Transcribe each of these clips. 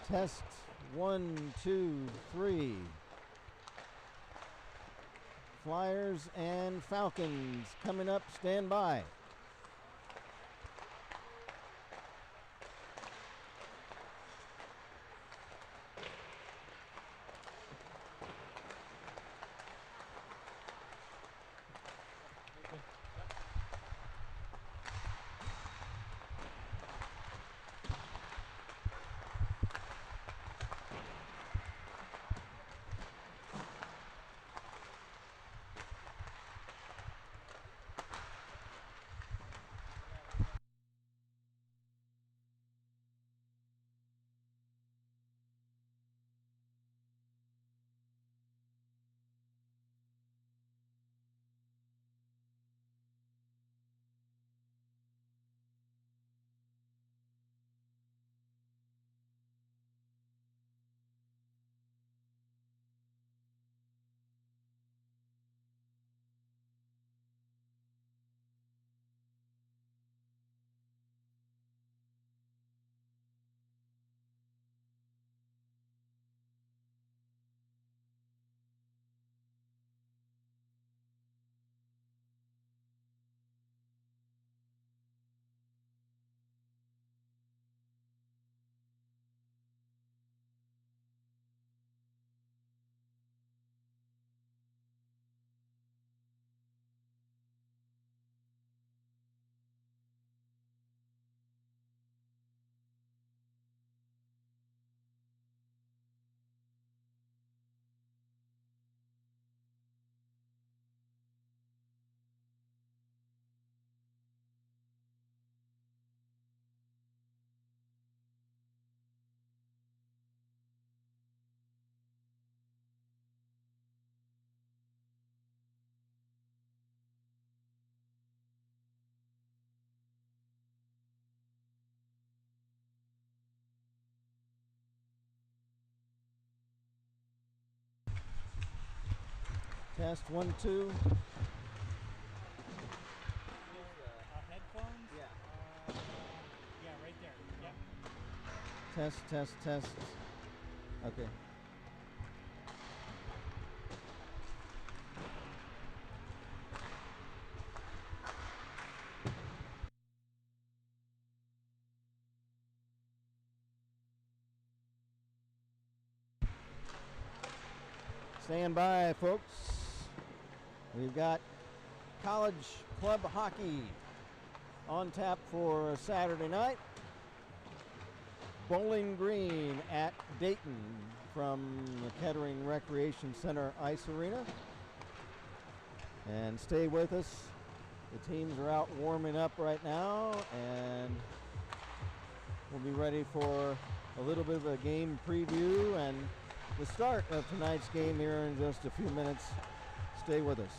Test 1, 2, 3. Flyers and Falcons coming up. Stand by. Test 1, 2. Headphones? Yeah. Yeah, right there. Yeah. Test. Okay. Stand by, folks. We've got college club hockey on tap for Saturday night. Bowling Green at Dayton from the Kettering Recreation Center Ice Arena. And stay with us. The teams are out warming up right now, and we'll be ready for a little bit of a game preview and the start of tonight's game here in just a few minutes. Stay with us.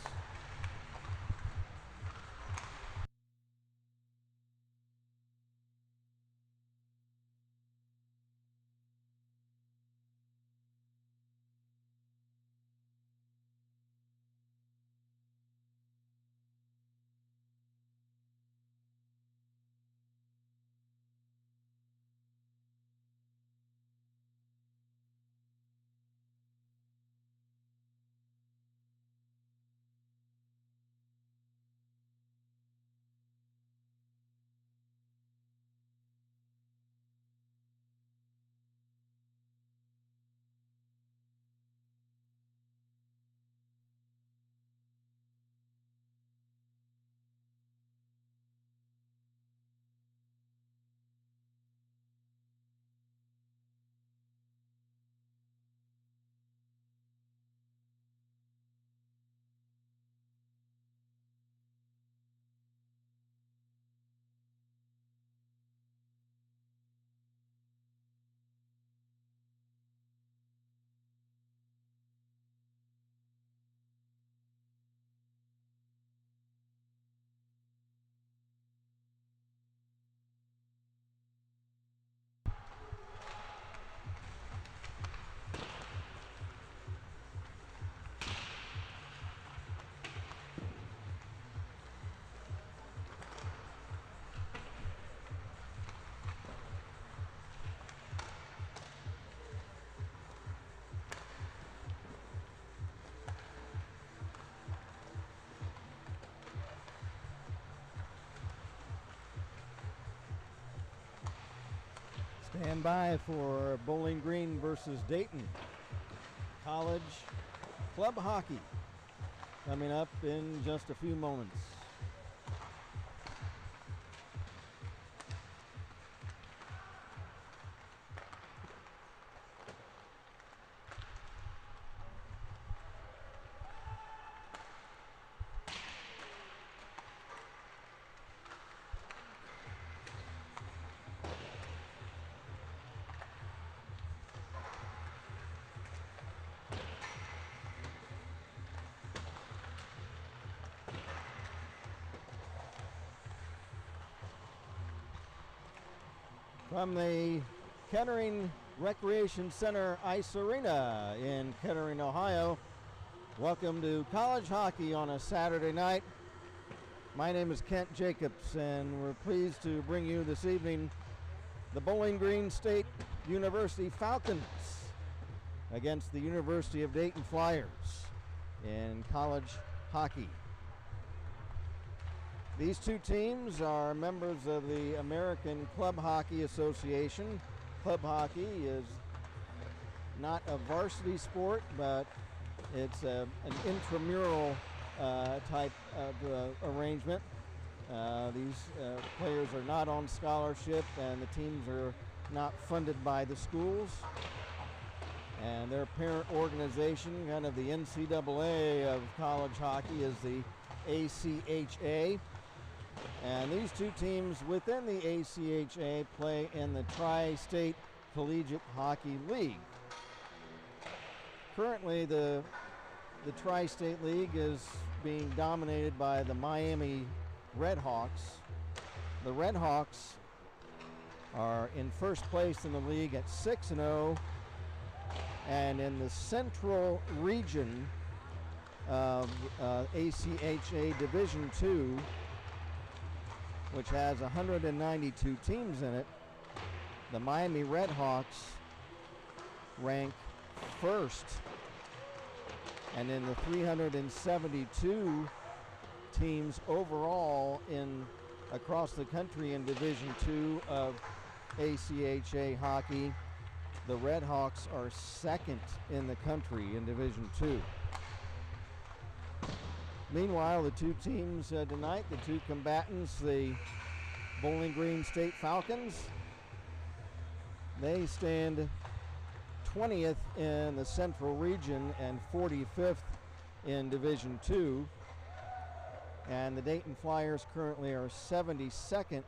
Stand by for Bowling Green versus Dayton. College club hockey coming up in just a few moments. From the Kettering Recreation Center Ice Arena in Kettering, Ohio, welcome to college hockey on a Saturday night. My name is Kent Jacobs, and we're pleased to bring you this evening the Bowling Green State University Falcons against the University of Dayton Flyers in college hockey. These two teams are members of the American Club Hockey Association. Club hockey is not a varsity sport, but it's an intramural type of arrangement. These players are not on scholarship, and the teams are not funded by the schools. And their parent organization, kind of the NCAA of college hockey, is the ACHA. And these two teams within the ACHA play in the Tri-State Collegiate Hockey League. Currently, the Tri-State League is being dominated by the Miami Redhawks. The Redhawks are in first place in the league at 6-0, and in the Central Region of ACHA Division II, which has 192 teams in it, the Miami Redhawks rank first. And in the 372 teams overall across the country in Division II of ACHA hockey, the Redhawks are second in the country in Division II. Meanwhile, the two teams tonight, the two combatants, the Bowling Green State Falcons, they stand 20th in the Central Region and 45th in Division II. And the Dayton Flyers currently are 72nd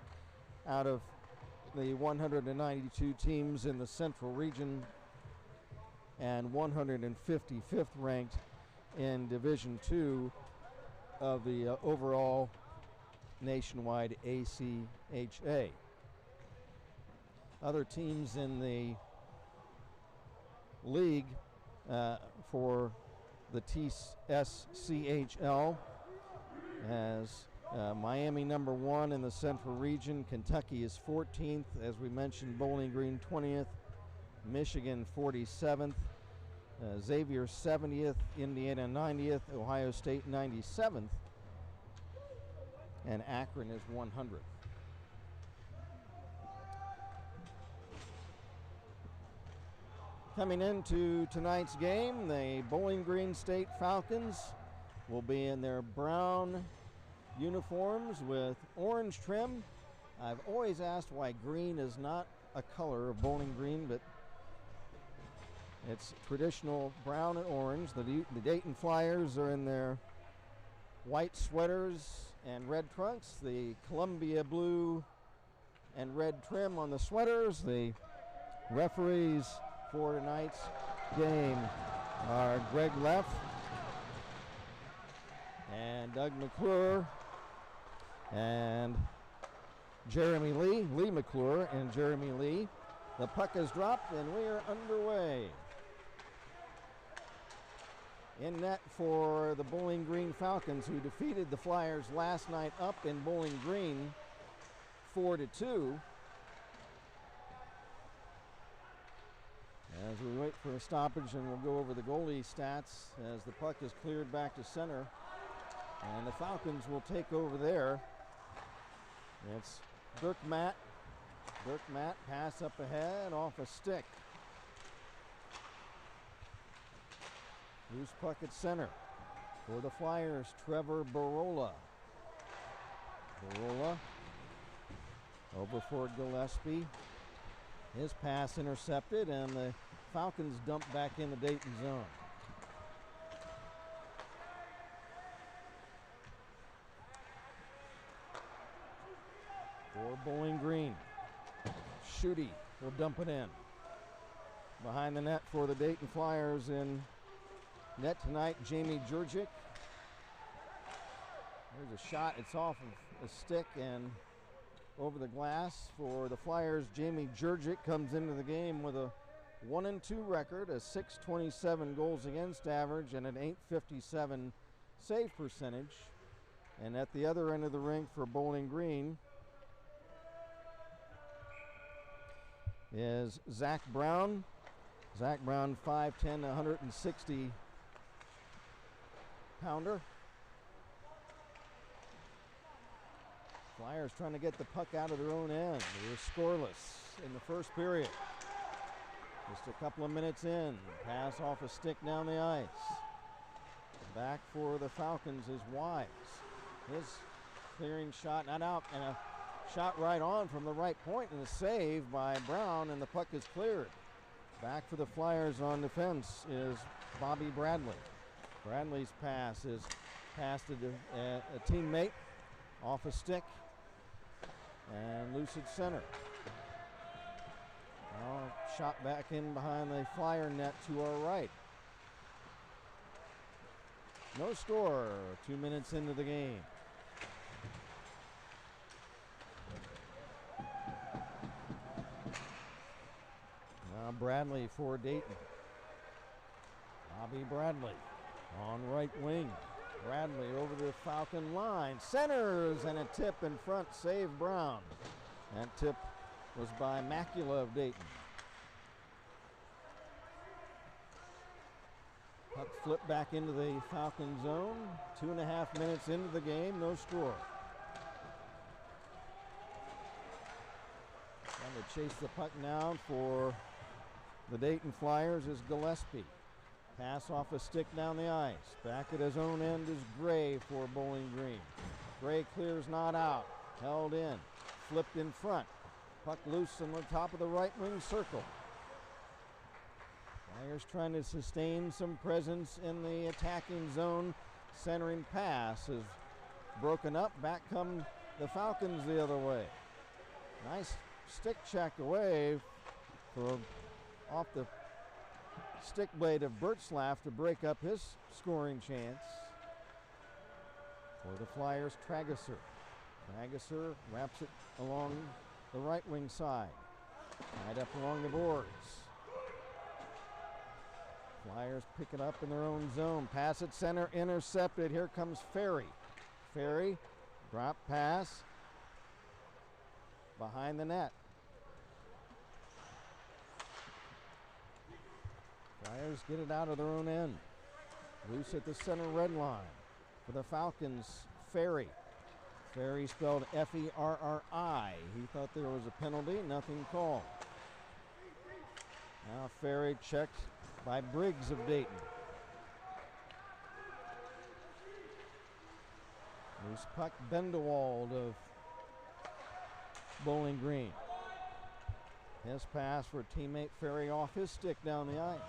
out of the 192 teams in the Central Region and 155th ranked in Division II of the overall nationwide ACHA. Other teams in the league for the TSCHL as Miami number 1 in the Central Region, Kentucky is 14th, as we mentioned, Bowling Green 20th, Michigan 47th, Xavier 70th, Indiana 90th, Ohio State 97th, and Akron is 100th. Coming into tonight's game, the Bowling Green State Falcons will be in their brown uniforms with orange trim. I've always asked why green is not a color of Bowling Green, but it's traditional brown and orange. The Dayton Flyers are in their white sweaters and red trunks, the Columbia blue and red trim on the sweaters. The referees for tonight's game are Greg Leff and Doug McClure and Jeremy Lee, Lee McClure and Jeremy Lee. The puck is dropped and we are underway. In net for the Bowling Green Falcons, who defeated the Flyers last night up in Bowling Green 4-2. As we wait for a stoppage, and we'll go over the goalie stats as the puck is cleared back to center. And the Falcons will take over there. It's Dirk Matt Dirk Matt pass up ahead off a stick. Loose puck at center. For the Flyers, Trevor Barola. Barola over for Gillespie. His pass intercepted, and the Falcons dump back in the Dayton zone. For Bowling Green, Schutte will dump it in. Behind the net for the Dayton Flyers in net tonight, Jamie Jurczyk. There's a shot. It's off of a stick and over the glass for the Flyers. Jamie Jurczyk comes into the game with a 1-2 record, a .627 goals against average, and an .857 save percentage. And at the other end of the rink for Bowling Green is Zach Brown. Zach Brown, 5'10", 160 pounder. Flyers trying to get the puck out of their own end. They were scoreless in the first period. Just a couple of minutes in. Pass off a stick down the ice. Back for the Falcons is Wise. His clearing shot not out, and a shot right on from the right point, and a save by Brown, and the puck is cleared. Back for the Flyers on defense is Bobby Bradley. Bradley's pass is passed to a teammate off a stick and loose at center. Now shot back in behind the Flyer net to our right. No score, 2 minutes into the game. Now Bradley for Dayton. Bobby Bradley on right wing. Bradley over the Falcon line. Centers, and a tip in front. Save Brown. That tip was by Macula of Dayton. Puck flipped back into the Falcon zone. 2.5 minutes into the game, no score. Trying to chase the puck now for the Dayton Flyers is Gillespie. Pass off a stick down the ice. Back at his own end is Gray for Bowling Green. Gray clears not out. Held in. Flipped in front. Puck loose on the top of the right wing circle. Flyers trying to sustain some presence in the attacking zone. Centering pass is broken up. Back come the Falcons the other way. Nice stick check away for off the stick blade of Bertzlaff to break up his scoring chance. For the Flyers, Trageser. Trageser wraps it along the right wing side. Tied up along the boards. Flyers pick it up in their own zone. Pass at center, intercepted. Here comes Ferry. Ferry, drop pass. Behind the net. Flyers get it out of their own end. Loose at the center red line. For the Falcons, Ferry. Ferry spelled F-E-R-R-I. He thought there was a penalty, nothing called. Now Ferry checked by Briggs of Dayton. Loose puck, Bendewald of Bowling Green. His pass for teammate Ferry off his stick down the ice.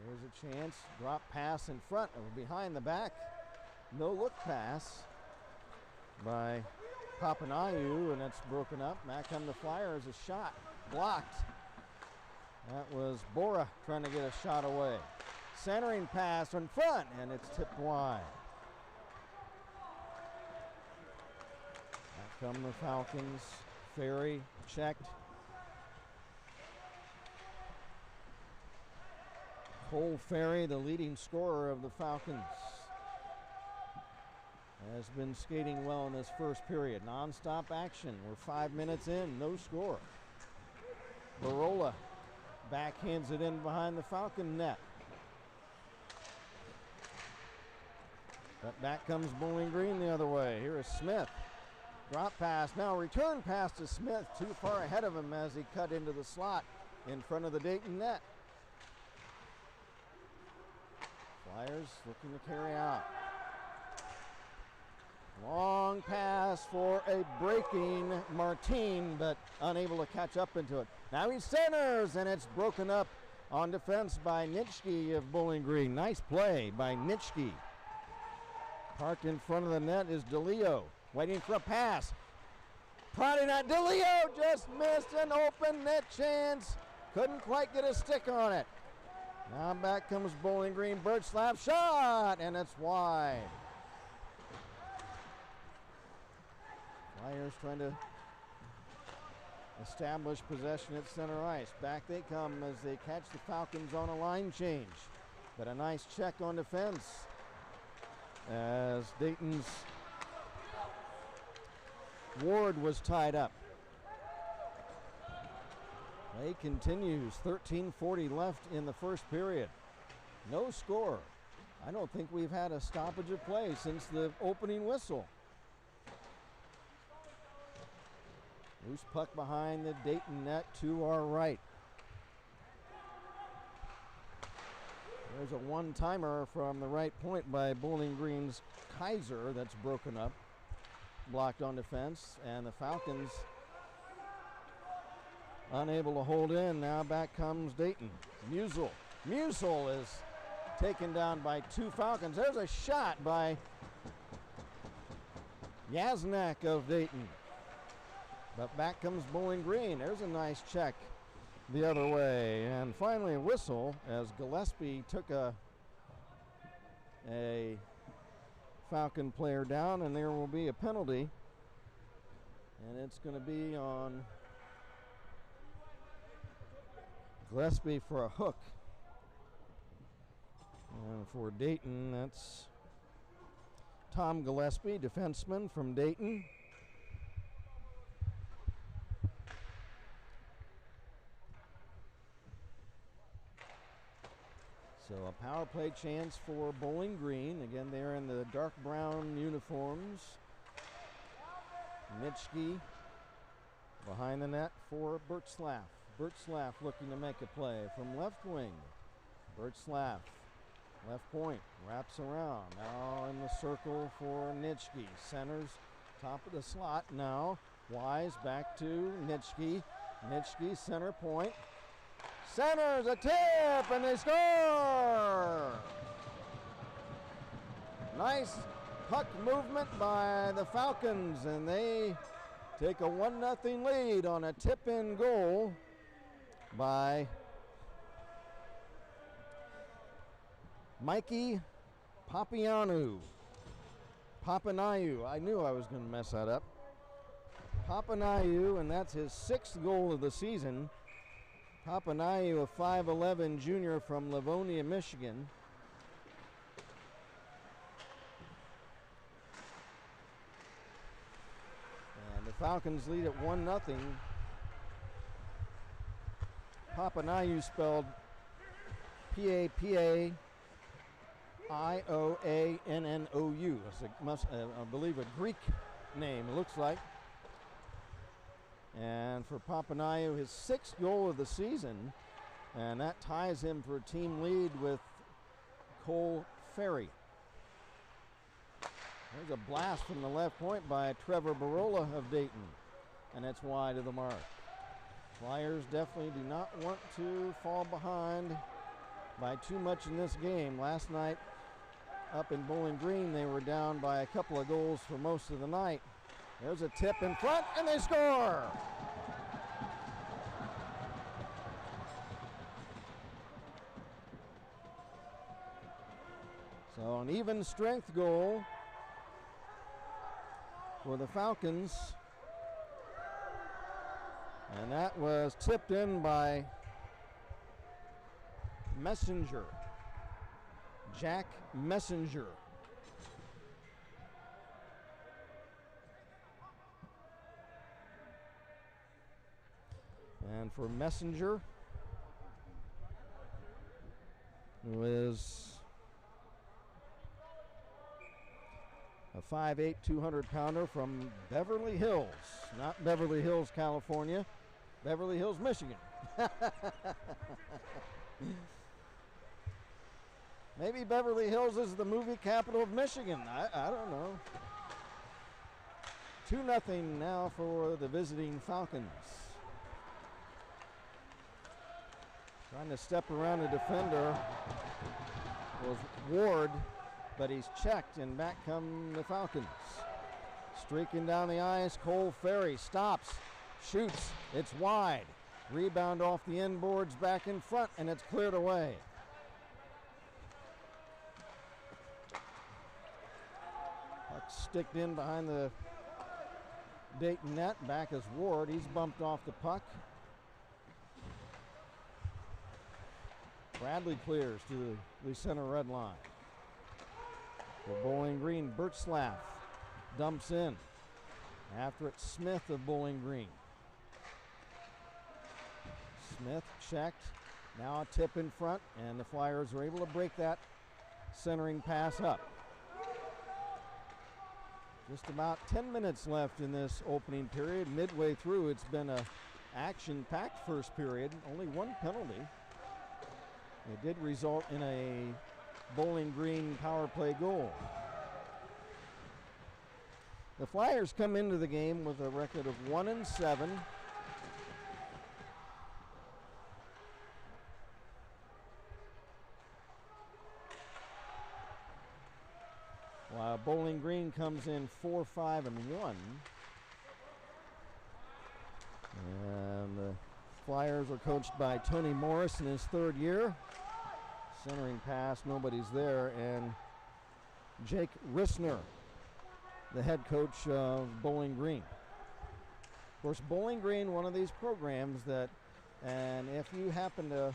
Here's a chance. Drop pass in front or behind the back. No look pass by Papanayu, and it's broken up. Back come the Flyers. A shot blocked. That was Bora trying to get a shot away. Centering pass in front, and it's tipped wide. Back come the Falcons. Ferry checked. Cole Ferry, the leading scorer of the Falcons, has been skating well in this first period. Non-stop action. We're 5 minutes in, no score. Barola backhands it in behind the Falcon net. But back comes Bowling Green the other way. Here is Smith. Drop pass, now return pass to Smith, too far ahead of him as he cut into the slot in front of the Dayton net. Flyers looking to carry out. Long pass for a breaking Martin, but unable to catch up into it. Now he centers, and it's broken up on defense by Nitschke of Bowling Green. Nice play by Nitschke. Parked in front of the net is DeLeo, waiting for a pass. Prodding at DeLeo, just missed an open net chance. Couldn't quite get a stick on it. Now back comes Bowling Green, Birchslap shot, and it's wide. Flyers trying to establish possession at center ice. Back they come as they catch the Falcons on a line change. But a nice check on defense as Dayton's Ward was tied up. Play continues, 13:40 left in the first period. No score. I don't think we've had a stoppage of play since the opening whistle. Loose puck behind the Dayton net to our right. There's a one-timer from the right point by Bowling Green's Kaiser that's broken up, blocked on defense, and the Falcons unable to hold in. Now back comes Dayton. Musel is taken down by two Falcons. There's a shot by Yaznak of Dayton. But back comes Bowling Green. There's a nice check the other way. And finally a whistle as Gillespie took a Falcon player down, and there will be a penalty. And it's going to be on Gillespie for a hook. And for Dayton, that's Tom Gillespie, defenseman from Dayton. So a power play chance for Bowling Green. Again, they're in the dark brown uniforms. Nitschke behind the net for Birchslap. Birchslap looking to make a play from left wing. Birchslap, left point, wraps around. Now in the circle for Nitschke. Centers, top of the slot now. Wise back to Nitschke. Nitschke, center point. Centers, a tip, and they score! Nice puck movement by the Falcons, and they take a 1-0 lead on a tip-in goal by Mikey Papanayu. I knew I was going to mess that up. Papanayu, and that's his 6th goal of the season. Papanayu, a 5'11" junior from Livonia, Michigan. And the Falcons lead at 1-0. Papanayu spelled Papanaioannou. It's I believe a Greek name, it looks like. And for Papanayu, his 6th goal of the season, and that ties him for a team lead with Cole Ferry. There's a blast from the left point by Trevor Barola of Dayton, and it's wide of the mark. Flyers definitely do not want to fall behind by too much in this game. Last night up in Bowling Green, they were down by a couple of goals for most of the night. There's a tip in front, and they score! So an even strength goal for the Falcons. And that was tipped in by Messenger, Jack Messenger. And for Messenger, who is a 5'8", 200-pounder from Beverly Hills. Not Beverly Hills, California. Beverly Hills, Michigan. Maybe Beverly Hills is the movie capital of Michigan. I don't know. 2-0 now for the visiting Falcons. Trying to step around the defender was Ward, but he's checked, and back come the Falcons. Streaking down the ice, Cole Ferry stops, shoots, it's wide. Rebound off the inboards, back in front, and it's cleared away. Puck sticked in behind the Dayton net. Back is Ward. He's bumped off the puck. Bradley clears to the center red line. For Bowling Green, Bertzlaff dumps in. After it, Smith of Bowling Green. Smith checked. Now a tip in front, and the Flyers are able to break that centering pass up. Just about 10 minutes left in this opening period. Midway through, it's been a action-packed first period. Only one penalty. It did result in a Bowling Green power play goal. The Flyers come into the game with a record of 1-7. While Bowling Green comes in 4-5-1. And the Flyers are coached by Tony Morris in his third year. Centering pass, nobody's there. And Jake Rissner, the head coach of Bowling Green. Of course, Bowling Green, one of these programs that, and if you happen to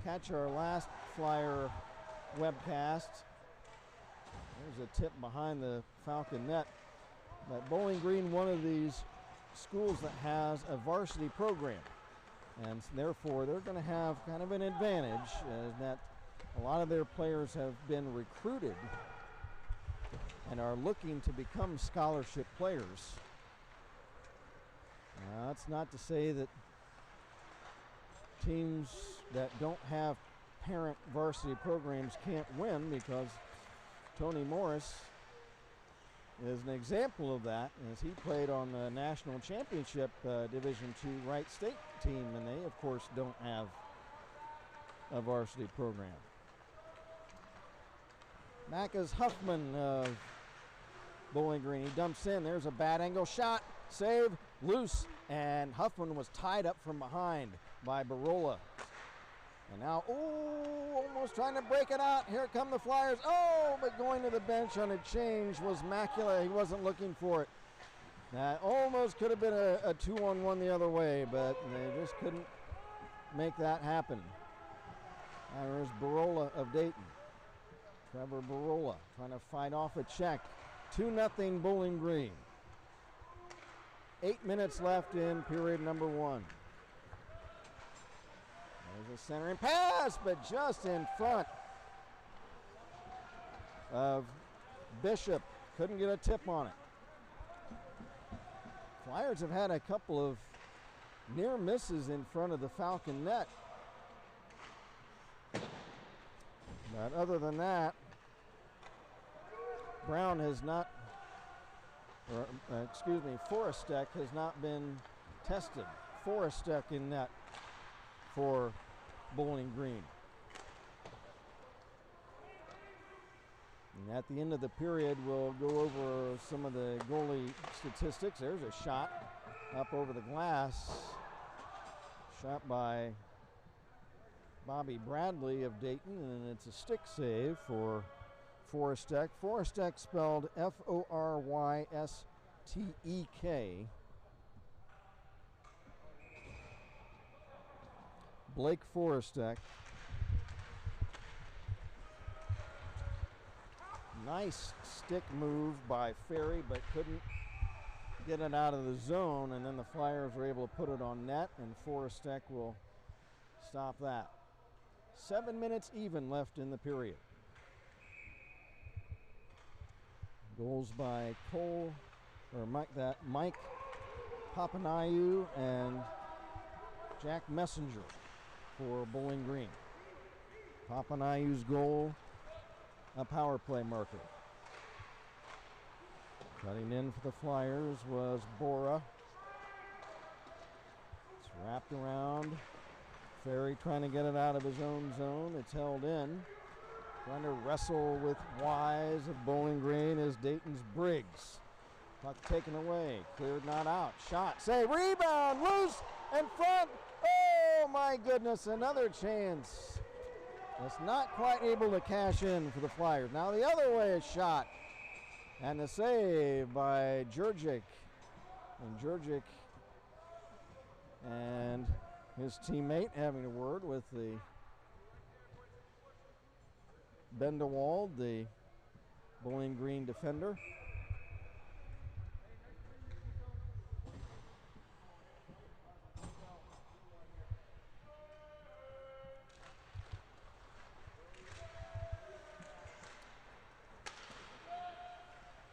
catch our last Flyer webcast, there's a tip behind the Falcon net. But Bowling Green, one of these schools that has a varsity program. And therefore, they're going to have kind of an advantage that a lot of their players have been recruited and are looking to become scholarship players. That's not to say that teams that don't have parent varsity programs can't win, because Tony Morris is an example of that, as he played on the national championship Division II Wright State team, and they, of course, don't have a varsity program. Back is Huffman of Bowling Green. He dumps in. There's a bad angle shot. Save, loose, and Huffman was tied up from behind by Barola. And now, almost trying to break it out. Here come the Flyers. But going to the bench on a change was Macula. He wasn't looking for it. That almost could have been a 2-on-1 the other way, but they just couldn't make that happen. There's Barola of Dayton. Trevor Barola trying to fight off a check. 2-0 Bowling Green. 8 minutes left in period number 1. There's a centering pass, but just in front of Bishop. Couldn't get a tip on it. Flyers have had a couple of near misses in front of the Falcon net. But other than that, Brown has not, Forrestek has not been tested. Forrestek in net for Bowling Green. And at the end of the period, we'll go over some of the goalie statistics. There's a shot up over the glass. Shot by Bobby Bradley of Dayton, and it's a stick save for Forrestek. Forrestek spelled F-O-R-Y-S-T-E-K. Blake Forrestek. Nice stick move by Ferry, but couldn't get it out of the zone, and then the Flyers were able to put it on net, and Forrestek will stop that. 7 minutes even left in the period. Goals by Mike Papanayu and Jack Messenger for Bowling Green. Papanayu's goal, a power play marker. Cutting in for the Flyers was Bora. It's wrapped around. Ferry trying to get it out of his own zone. It's held in. Trying to wrestle with Wise of Bowling Green is Dayton's Briggs. Puck taken away. Cleared, not out. Shot. Save. Rebound. Loose. In front. Oh, my goodness. Another chance. It's not quite able to cash in for the Flyers. Now the other way is shot. And the save by Jurgic. And Jurgic and his teammate having a word with the Bendewald, the Bowling Green defender.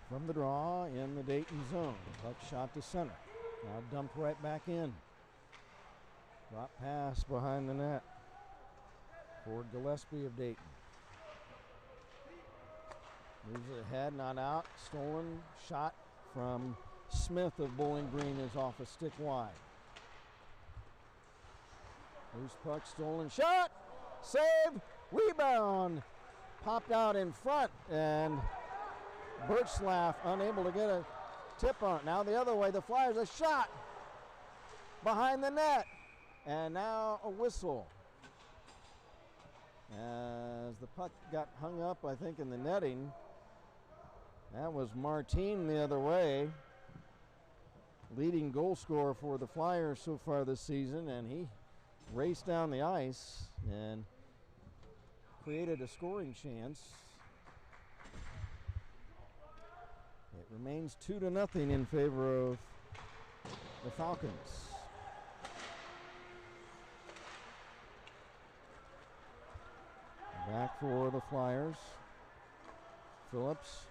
From the draw in the Dayton zone. Puck shot to center. Now dumped right back in. Drop pass behind the net for Gillespie of Dayton. Moves it ahead, not out. Stolen shot from Smith of Bowling Green is off a stick wide. Loose puck, stolen shot. Save, rebound. Popped out in front, and Birchlaff unable to get a tip on it. Now the other way, the Flyers, a shot behind the net. And now a whistle. As the puck got hung up, I think, in the netting. That was Martin the other way. Leading goal scorer for the Flyers so far this season. And he raced down the ice and created a scoring chance. It remains 2-0 in favor of the Falcons. Back for the Flyers. Phillips.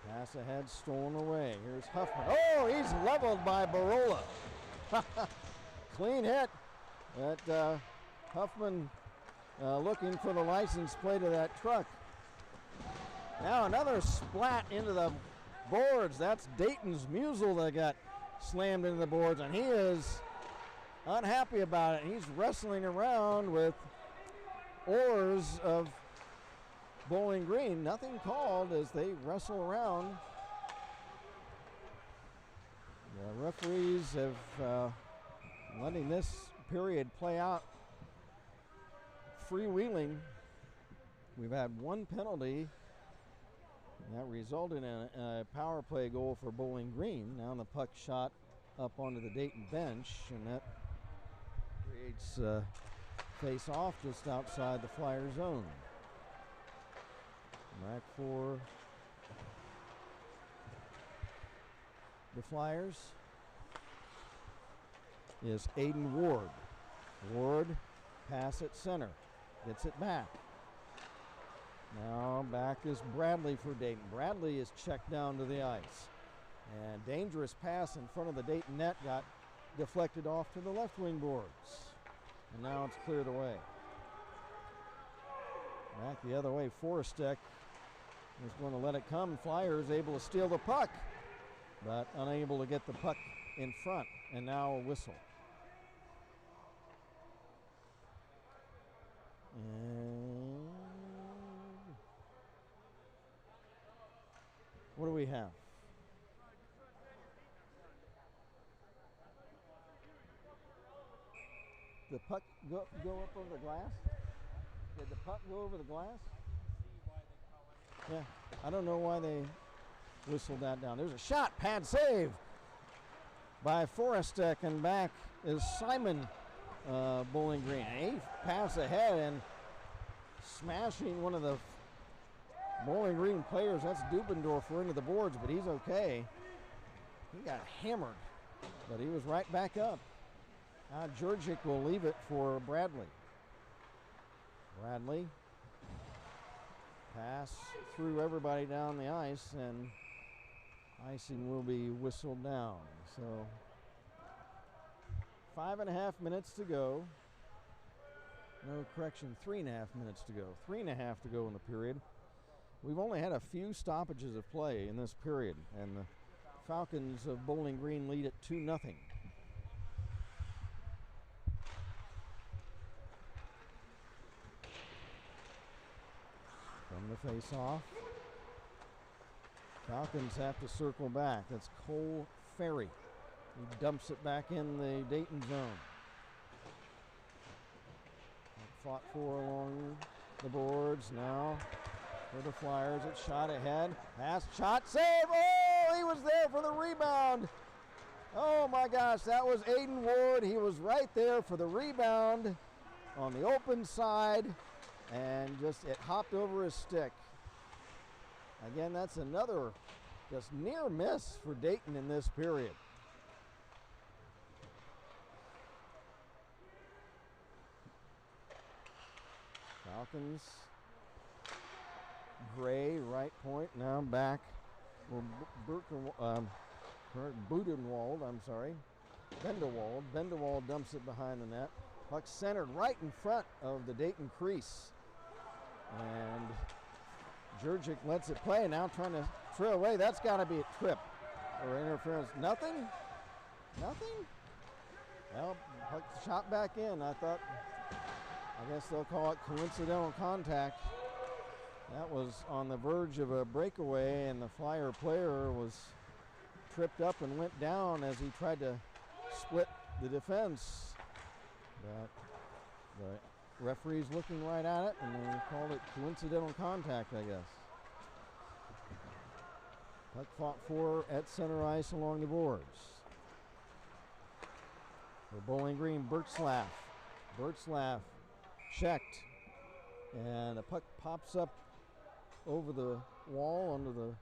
Pass ahead, stolen away. Here's Huffman. Oh, he's leveled by Barola. Clean hit. But Huffman looking for the license plate of that truck. Now another splat into the boards. That's Dayton's Musel that got slammed into the boards, and he is unhappy about it. He's wrestling around with oars of Bowling Green. Nothing called as they wrestle around. The referees have letting this period play out freewheeling. We've had one penalty that resulted in a power play goal for Bowling Green. Now the puck shot up onto the Dayton bench, and that creates face off just outside the Flyer zone. Back for the Flyers is Aiden Ward. Ward, pass at center, gets it back. Now back is Bradley for Dayton. Bradley is checked down to the ice. And dangerous pass in front of the Dayton net got deflected off to the left wing boards. And now it's cleared away. Back the other way, Forrestek is going to let it come. Flyers able to steal the puck, but unable to get the puck in front. And now a whistle. And what do we have? The puck go up over the glass? Did the puck go over the glass? Yeah, I don't know why they whistled that down. There's a shot, pad save by Forrestek, and back is Simon Bowling Green. He pass ahead and smashing one of the Bowling Green players. That's Dubendorfer into the boards, but he's okay. He got hammered, but he was right back up. Now Jurgic will leave it for Bradley. Bradley. Pass through everybody down the ice, and icing will be whistled down. So 5.5 minutes to go. No, correction, 3.5 minutes to go. 3.5 to go in the period. We've only had a few stoppages of play in this period, and the Falcons of Bowling Green lead at 2-0. From the face-off, Falcons have to circle back. That's Cole Ferry. He dumps it back in the Dayton zone. Fought for along the boards now for the Flyers. It's shot ahead. Pass, shot, save. Oh, he was there for the rebound. Oh my gosh, that was Aiden Ward. He was right there for the rebound on the open side, and just it hopped over his stick. Again, that's another just near miss for Dayton in this period. Falcons, Gray, right point, now back. Budenwald, I'm sorry. Bendewald. Bendewald dumps it behind the net. Puck centered right in front of the Dayton crease. And Jurgic lets it play, now trying to trail away. That's got to be a trip or interference. Nothing? Nothing? Well, puck shot back in. I guess they'll call it coincidental contact. That was on the verge of a breakaway, and the Flyer player was tripped up and went down as he tried to split the defense. But the referee's looking right at it, and they called it coincidental contact, I guess. Puck fought for at center ice along the boards. For Bowling Green, Bertzlaff. Bertzlaff checked, and the puck pops up over the wall under the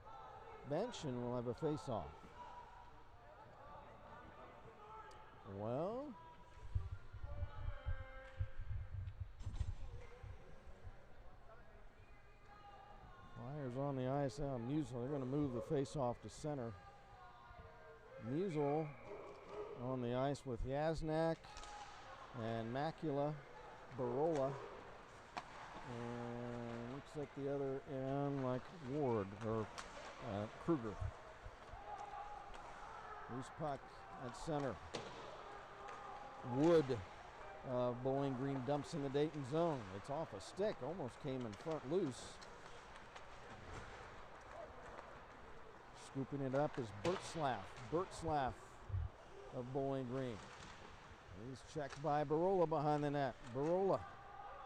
bench, and we'll have a face-off. Well, Flyers on the ice now. Musel, they're going to move the face-off to center. Musel on the ice with Yasnak and Macula, Barola, and looks like the other end like Ward or Kruger. Loose puck at center. Wood, Bowling Green dumps in the Dayton zone. It's off a stick, almost came in front loose. Scooping it up is Bertzlaff. Bertzlaff of Bowling Green. He's checked by Barola behind the net. Barola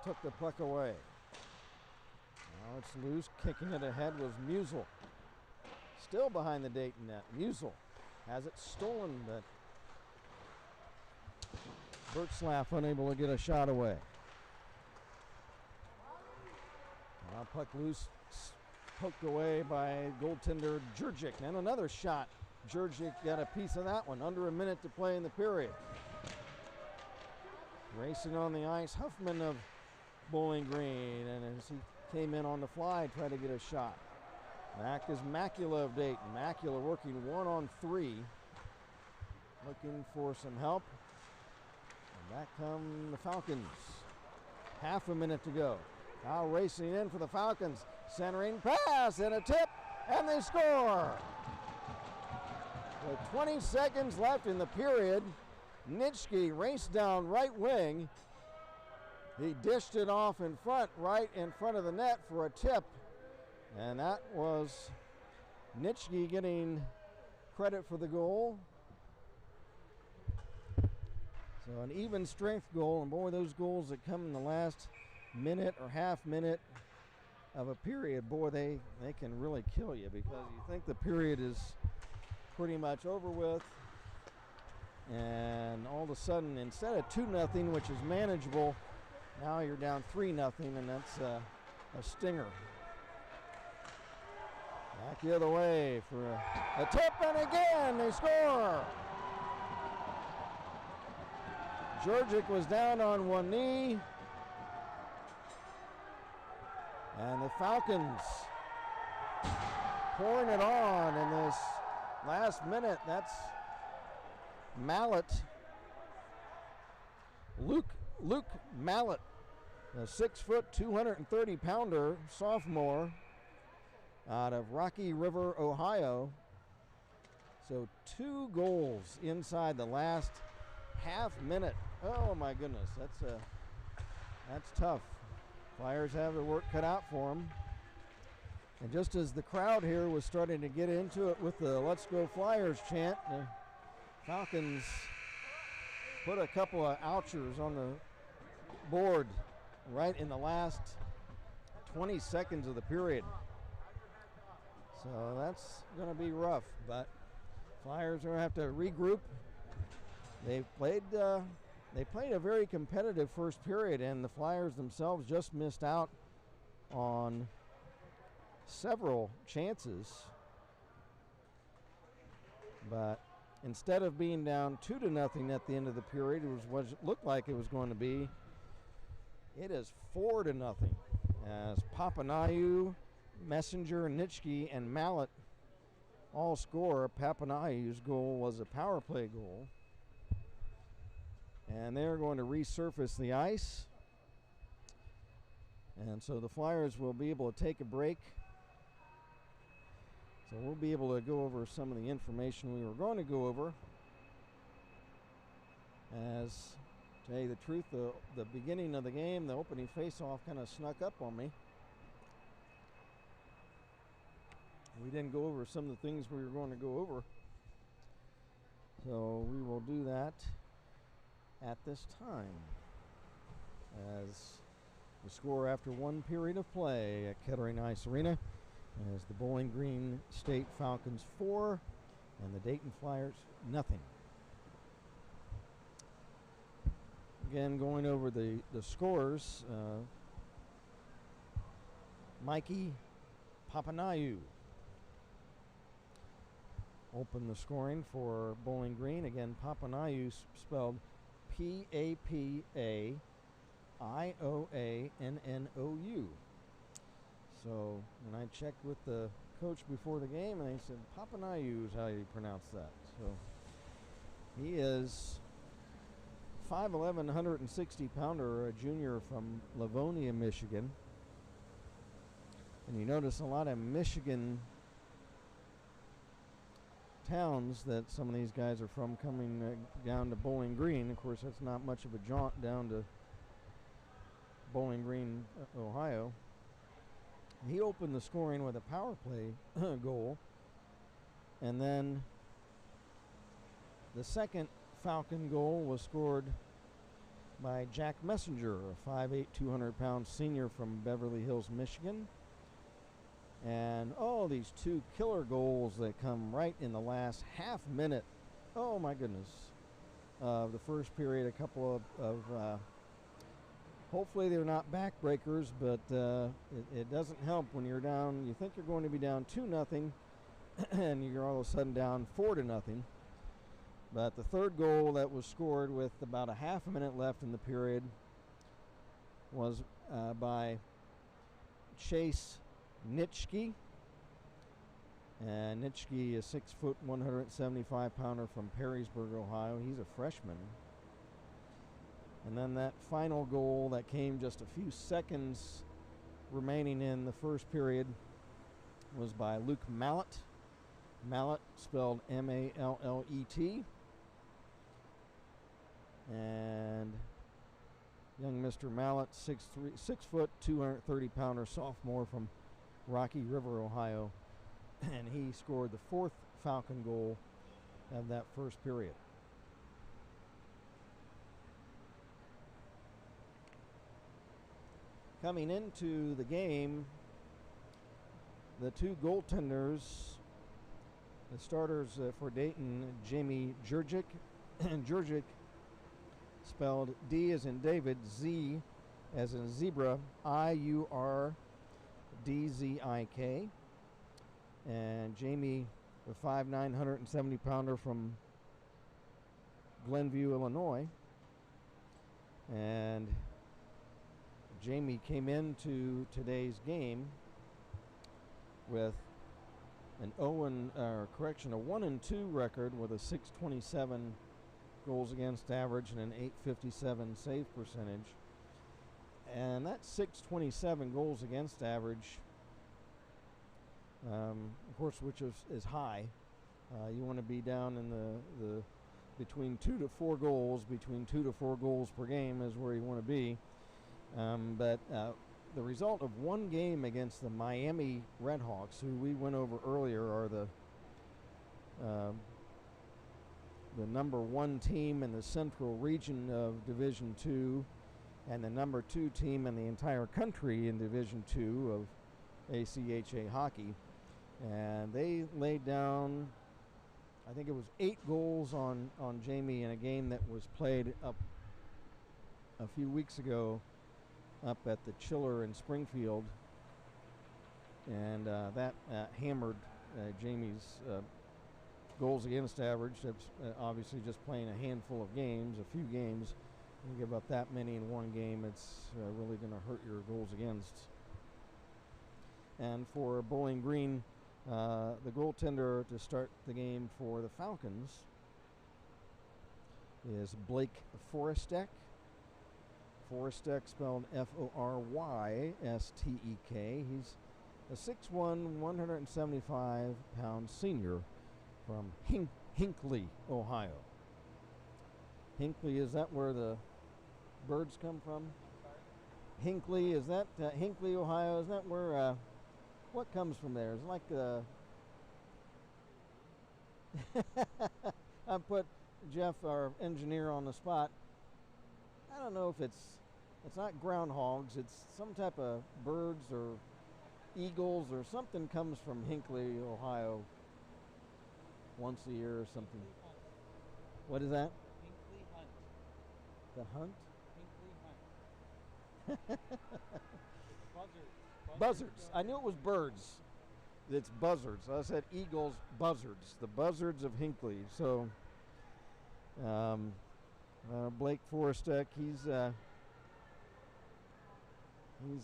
took the puck away. Now it's loose. Kicking it ahead was Musel. Still behind the Dayton net. Musel has it stolen, but Bertzlaff unable to get a shot away. Now puck loose, poked away by goaltender Jurgic. And another shot. Jurgic got a piece of that one. Under a minute to play in the period. Racing on the ice, Huffman of Bowling Green, and as he came in on the fly, tried to get a shot. Back is Macula of Dayton. Macula working 1-on-3, looking for some help. And back come the Falcons. Half a minute to go. Now racing in for the Falcons. Centering pass and a tip, and they score. With 20 seconds left in the period, Nitschke raced down right wing. He dished it off in front, right in front of the net for a tip. And that was Nitschke getting credit for the goal. So an even strength goal, and boy, those goals that come in the last minute or half minute of a period, boy, they can really kill you, because you think the period is pretty much over with, and all of a sudden, instead of 2-0, which is manageable, now you're down 3-0, and that's a stinger. Back the other way for a tip, and again they score. Jurgic was down on one knee, And the Falcons pouring it on in this last minute. That's Mallett. Luke Mallett, a 6-foot, 230-pounder sophomore out of Rocky River, Ohio. So 2 goals inside the last half minute. Oh my goodness, that's tough. Flyers have their work cut out for them. And just as the crowd here was starting to get into it with the "Let's Go Flyers" chant, the Falcons put a couple of ouchers on the board right in the last 20 seconds of the period. So that's going to be rough, but Flyers are going to have to regroup. They played a very competitive first period, and the Flyers themselves just missed out on several chances. But instead of being down 2-0 at the end of the period, it was what it looked like it was going to be. It is 4-0 as Papanayu, Messenger, Nitschke, and Mallett all score. Papanayu's goal was a power play goal. And they're going to resurface the ice. And so the Flyers will be able to take a break. So we'll be able to go over some of the information we were going to go over. As, to tell you the truth, the beginning of the game, the opening face-off kind of snuck up on me. We didn't go over some of the things we were going to go over. So we will do that at this time. As the score after 1 period of play at Kettering Ice Arena as the Bowling Green State Falcons 4 and the Dayton Flyers nothing. Again, going over the scores, Mikey Papanayu opened the scoring for Bowling Green. Again, Papanayu spelled P-A-P-A-I-O-A-N-N-O-U. So when I checked with the coach before the game, and they said Papanayu is how you pronounce that. So he is 5'11", 160-pounder, a junior from Livonia, Michigan. And you notice a lot of Michigan towns that some of these guys are from coming down to Bowling Green. Of course, that's not much of a jaunt down to Bowling Green, Ohio. He opened the scoring with a power play goal. And then the second Falcon goal was scored by Jack Messenger, a 5'8", 200-pound senior from Beverly Hills, Michigan. And these 2 killer goals that come right in the last half minute. Oh my goodness. The first period, a couple of hopefully they're not backbreakers, but it doesn't help when you're down. You think you're going to be down 2-0 and you're all of a sudden down 4-0. But the third goal that was scored with about a half a minute left in the period was by Chase Nitschke. And Nitschke is 6', 175-pounder from Perrysburg, Ohio. He's a freshman. And then that final goal that came just a few seconds remaining in the first period was by Luke Mallett. Mallett spelled M-A-L-L-E-T. And young Mr. Mallett, 6 foot, 230-pounder sophomore from Rocky River, Ohio. And he scored the 4th Falcon goal of that first period. Coming into the game, the 2 goaltenders, the starters for Dayton, Jamie Jurczyk, and Jurczyk spelled D as in David, Z as in zebra, I-U-R-D-Z-I-K. And Jamie, the 5'9", 170-pounder from Glenview, Illinois. And Jamie came into today's game with a 1-2 record with a 627 goals against average and an 857 save percentage. And that 627 goals against average, of course, which is high. You want to be down in the between 2 to 4 goals, per game is where you want to be. But the result of one game against the Miami Redhawks, who we went over earlier, are the number 1 team in the Central Region of Division II, and the number 2 team in the entire country in Division II of ACHA hockey. And they laid down, I think it was 8 goals on Jamie in a game that was played up a few weeks ago up at the Chiller in Springfield. And that hammered Jamie's goals against average. That's obviously just playing a handful of games, a few games. You give up that many in one game, it's really going to hurt your goals against. And for Bowling Green, the goaltender to start the game for the Falcons is Blake Forrestek. Forrestek spelled Forystek. He's a 6'1", 175-pound senior from Hinckley, Ohio. Hinckley, is that where the birds come from? Hinckley, is that Hinckley, Ohio? Is that where, what comes from there? It's like I put Jeff, our engineer, on the spot. I don't know if it's not groundhogs, it's some type of birds or eagles or something comes from Hinckley, Ohio once a year or something. What is that? Hinkley Hunt. The hunt? Hinkley Hunt. Buzzards. Buzzards. I knew it was birds. It's buzzards. I said eagles, buzzards. The buzzards of Hinckley. So, Blake Forrestek, he's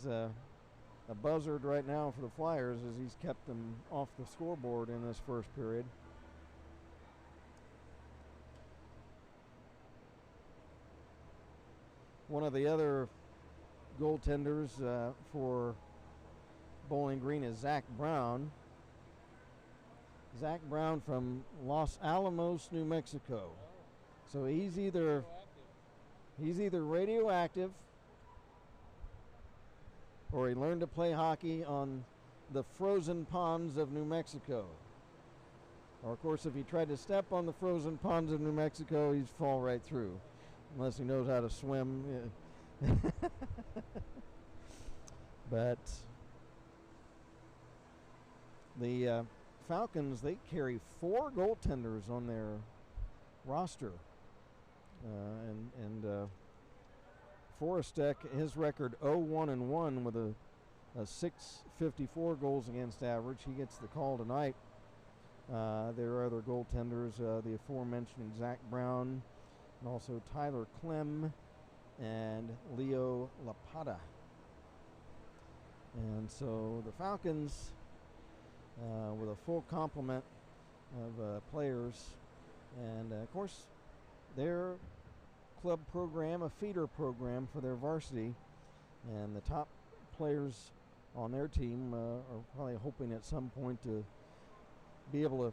a buzzard right now for the Flyers, as he's kept them off the scoreboard in this first period. One of the other goaltenders for Bowling Green is Zach Brown. Zach Brown from Los Alamos, New Mexico. So he's either radioactive, or he learned to play hockey on the frozen ponds of New Mexico. Or of course, if he tried to step on the frozen ponds of New Mexico, he'd fall right through, unless he knows how to swim. But the Falcons, they carry 4 goaltenders on their roster. And Forrestek, his record 0-1-1 with a 654 goals against average. He gets the call tonight. There are other goaltenders, the aforementioned Zach Brown, and also Tyler Clem and Leo Lapata. And so the Falcons, with a full complement of players, and of course their club program, a feeder program for their varsity, and the top players on their team are probably hoping at some point to be able to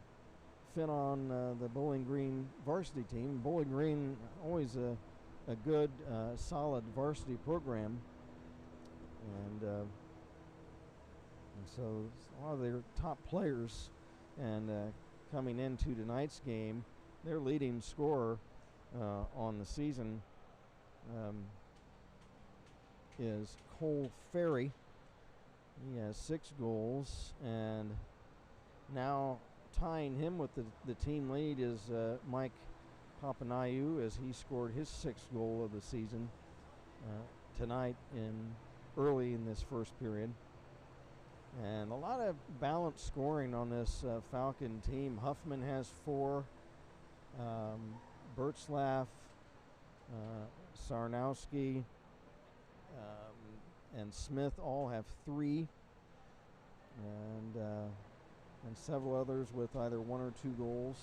fit on the Bowling Green varsity team. Bowling Green, always a good, solid varsity program, and so a lot of their top players, and coming into tonight's game, their leading scorer on the season is Cole Ferry. He has 6 goals, and now tying him with the team lead is Mike Papanayu, as he scored his 6th goal of the season tonight early in this first period. And a lot of balanced scoring on this Falcon team. Huffman has 4, Bertzlaff, Sarnowski, and Smith all have 3, and several others with either 1 or 2 goals.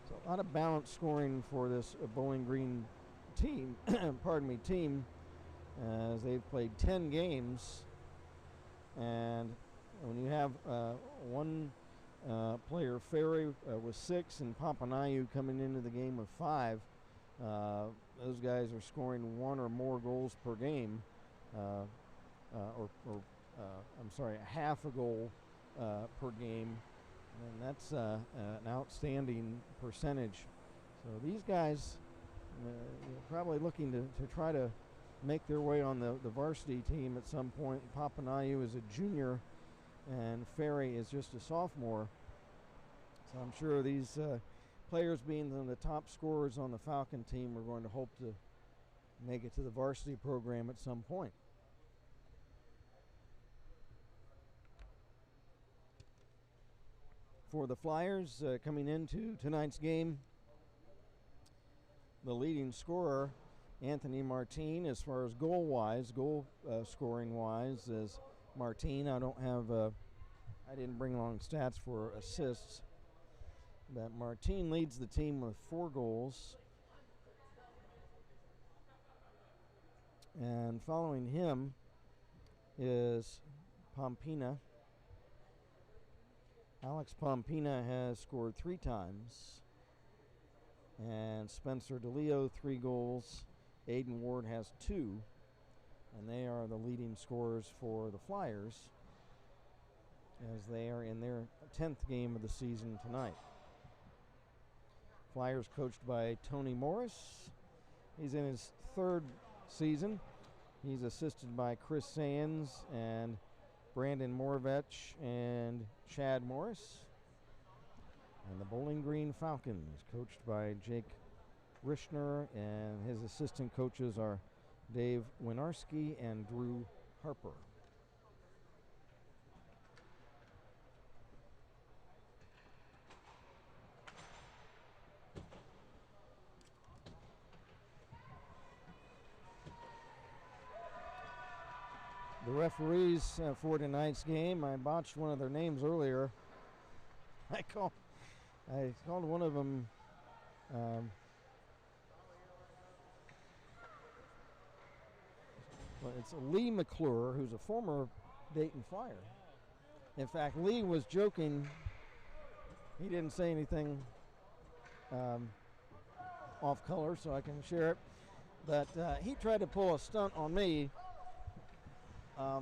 So a lot of balanced scoring for this Bowling Green team, team, as they've played 10 games. And when you have one player, Ferry, with 6, and Papaneau coming into the game with 5, those guys are scoring 1 or more goals per game, I'm sorry, a half a goal per game, and that's an outstanding percentage. So these guys probably looking to try to make their way on the varsity team at some point. Papaneau is a junior, and Ferry is just a sophomore. So I'm sure these players, being the top scorers on the Falcon team, are going to hope to make it to the varsity program at some point. For the Flyers, coming into tonight's game, the leading scorer, Anthony Martin, as far as goal scoring wise, is Martin. I didn't bring along stats for assists, but Martin leads the team with 4 goals. And following him is Pompina. Alex Pompina has scored 3 times. And Spencer DeLeo, 3 goals. Aiden Ward has 2. And they are the leading scorers for the Flyers, as they are in their 10th game of the season tonight. Flyers coached by Tony Morris. He's in his 3rd season. He's assisted by Chris Sands and Brandon Moravech and Chad Morris. And the Bowling Green Falcons, coached by Jake Rishner, and his assistant coaches are Dave Winarski and Drew Harper. The referees for tonight's game, I botched one of their names earlier. I called one of them well, it's Lee McClure, who's a former Dayton Flyer. In fact, Lee was joking. He didn't say anything off color, so I can share it. But he tried to pull a stunt on me. I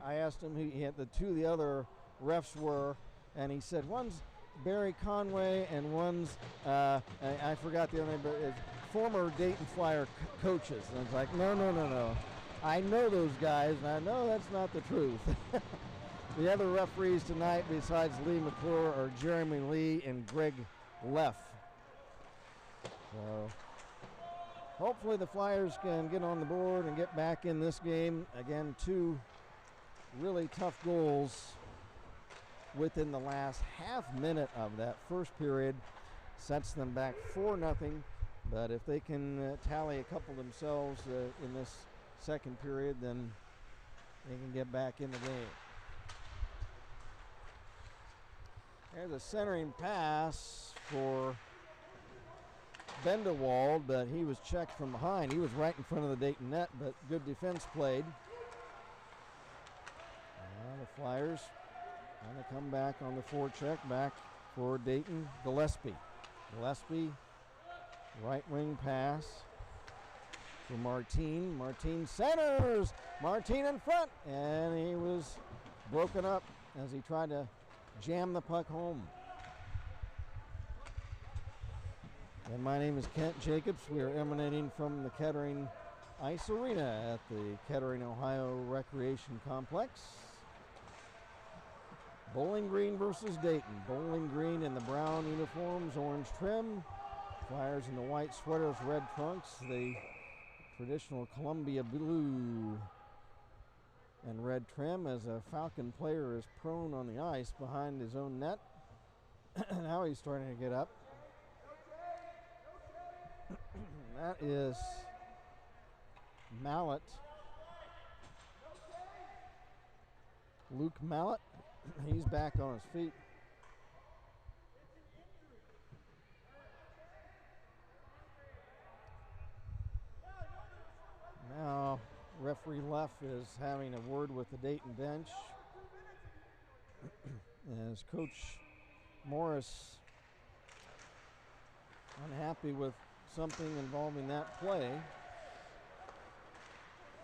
asked him who the 2 of the other refs were, and he said one's Barry Conway and one's I forgot the other name, but it's former Dayton Flyer coaches. And it's like, no. I know those guys, and I know that's not the truth. The other referees tonight, besides Lee McClure, are Jeremy Lee and Greg Leff. So hopefully the Flyers can get on the board and get back in this game. Again, 2 really tough goals within the last half minute of that first period. Sets them back 4-0. But if they can tally a couple themselves in this second period, then they can get back in the game. There's a centering pass for Bendewald, but he was checked from behind. He was right in front of the Dayton net, but good defense played. The Flyers going to come back on the forecheck, back for Dayton. Gillespie, right wing pass for Martin. Martin centers. Martin in front, and he was broken up as he tried to jam the puck home. And my name is Kent Jacobs. We are emanating from the Kettering Ice Arena at the Kettering, Ohio Recreation Complex. Bowling Green versus Dayton. Bowling Green in the brown uniforms, orange trim. Flyers in the white sweaters, red trunks. The traditional Columbia blue and red trim, as a Falcon player is prone on the ice behind his own net. Now he's starting to get up. That is Mallet Luke Mallett. He's back on his feet. Now, referee Leff is having a word with the Dayton bench as Coach Morris unhappy with something involving that play.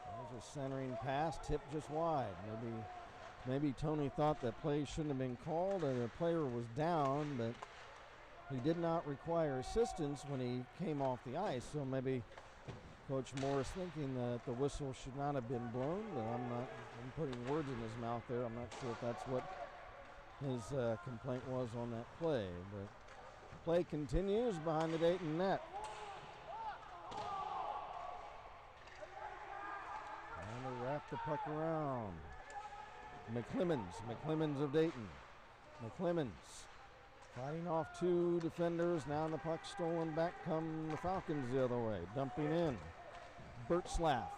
There's a centering pass, tipped just wide. Maybe Tony thought that play shouldn't have been called or the player was down, but he did not require assistance when he came off the ice, so maybe Coach Morris thinking that the whistle should not have been blown, but I'm putting words in his mouth there. I'm not sure if that's what his complaint was on that play, but play continues behind the Dayton net. And they wrap the puck around. McClemens of Dayton. McClemens fighting off two defenders. Now the puck stolen back come the Falcons the other way. Dumping in. Bertzlaff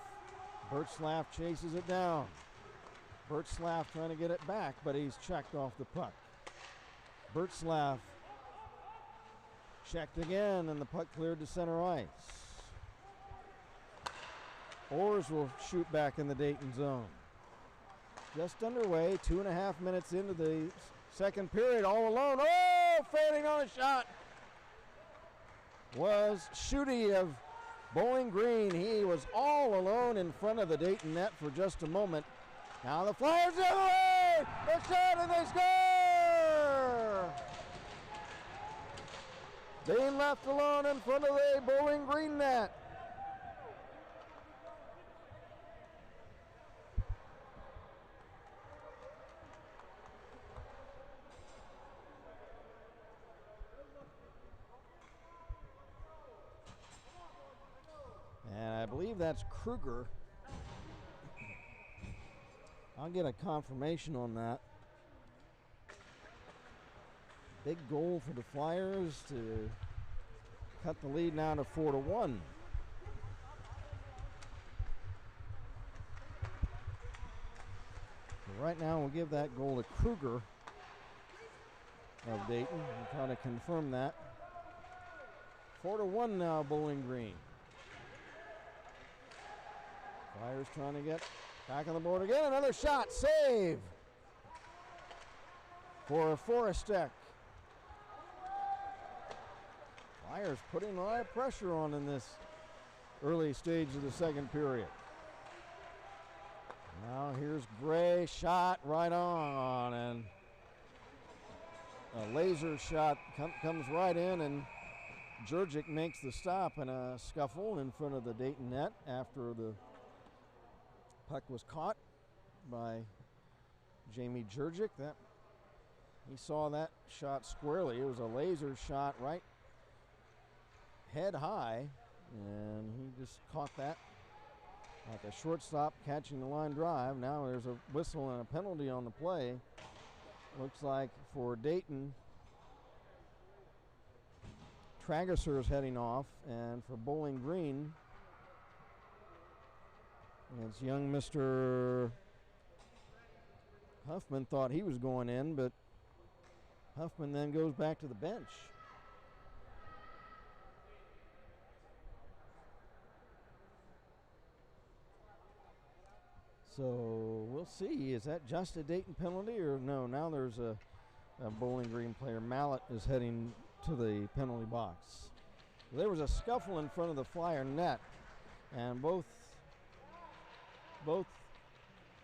chases it down. Bertzlaff trying to get it back, but he's checked off the puck. Bertzlaff checked again, and the puck cleared to center ice. Orrs will shoot back in the Dayton zone. Just underway, 2.5 minutes into the second period, all alone. Oh, failing on a shot was Schutte of Bowling Green. He was all alone in front of the Dayton net for just a moment. Now the Flyers the other way! The shot and they score! Being left alone in front of the Bowling Green net. And I believe that's Kruger. I'll get a confirmation on that. Big goal for the Flyers to cut the lead now to 4-1. So right now we'll give that goal to Kruger of Dayton. We'll try to confirm that. 4-1 now, Bowling Green. Flyers trying to get back on the board again. Another shot. Save for Forrestek. Flyers putting a lot of pressure on in this early stage of the second period. Now here's Gray. Shot right on. And a laser shot comes right in. And Jurgic makes the stop in a scuffle in front of the Dayton net after the puck was caught by Jamie Jurgic. He saw that shot squarely. It was a laser shot right head high, and he just caught that like a shortstop catching the line drive. Now there's a whistle and a penalty on the play. Looks like for Dayton, Trageser is heading off, and for Bowling Green, it's young Mr. Huffman thought he was going in, but Huffman then goes back to the bench. So we'll see. Is that just a Dayton penalty or no? Now there's a Bowling Green player. Mallett is heading to the penalty box. There was a scuffle in front of the Flyer net, and both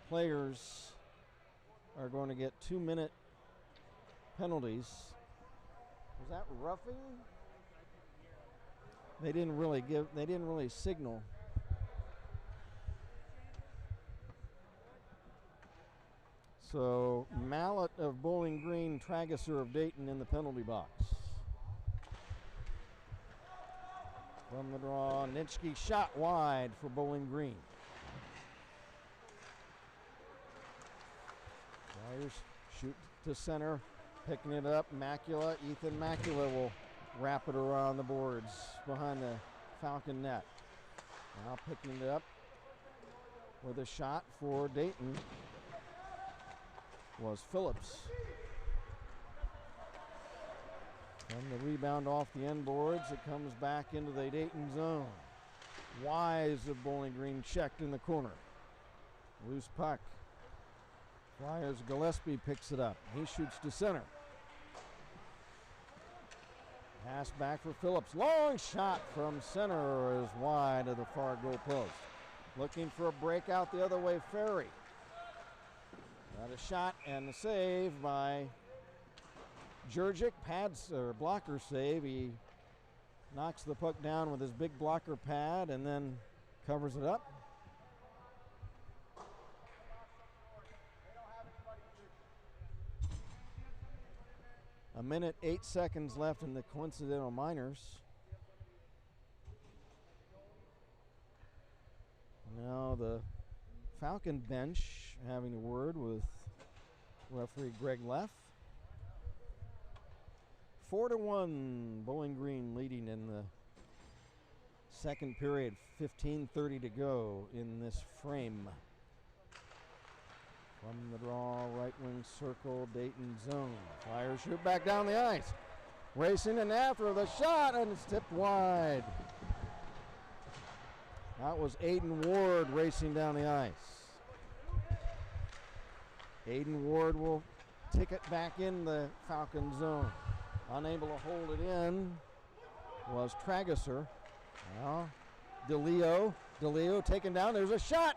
players are going to get 2-minute penalties. Was that roughing? They didn't really signal. So Mallett of Bowling Green, Trageser of Dayton in the penalty box. From the draw, Nitschke shot wide for Bowling Green. Flyers shoot to center, picking it up. Ethan Macula will wrap it around the boards behind the Falcon net. Now picking it up with a shot for Dayton. was Phillips. From the rebound off the end boards, it comes back into the Dayton zone. Wise of Bowling Green checked in the corner. Loose puck. Flyers Gillespie picks it up. He shoots to center. Pass back for Phillips. Long shot from center is wide of the far goal post. Looking for a breakout the other way, Ferry. Got a shot and a save by Jurgic. Pads or blocker save. He knocks the puck down with his big blocker pad and then covers it up. A minute, 8 seconds left in the Coincidental Miners. Now the Falcon bench having a word with referee Greg Leff. 4-1, Bowling Green leading in the second period. 15:30 to go in this frame. From the draw, right wing circle, Dayton zone. Flyers shoot back down the ice. Racing and after the shot, and it's tipped wide. That was Aiden Ward racing down the ice. Aiden Ward will tick it back in the Falcon zone. Unable to hold it in was Trageser. Now, DeLeo taken down. There's a shot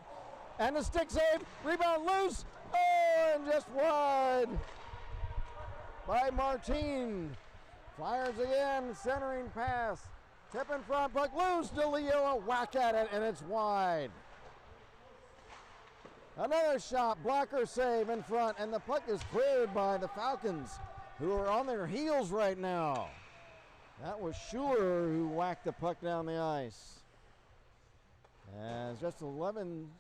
and a stick save. Rebound loose. Oh, and just wide by Martin. Flyers again, centering pass. Tip in front, puck loose. DeLeo, a whack at it, and it's wide. Another shot, blocker save in front, and the puck is cleared by the Falcons, who are on their heels right now. That was Schuler who whacked the puck down the ice. As just 17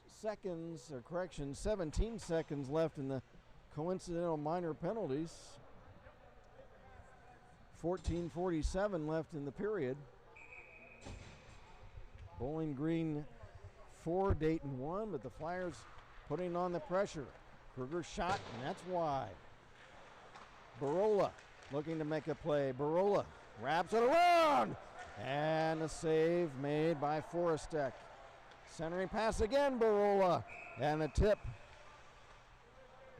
seconds left in the Coincidental Minor penalties. 14:47 left in the period. Bowling Green 4, Dayton 1, but the Flyers putting on the pressure. Kruger shot, and that's wide. Barola looking to make a play. Barola wraps it around, and a save made by Forrestek. Centering pass again, Barola, and a tip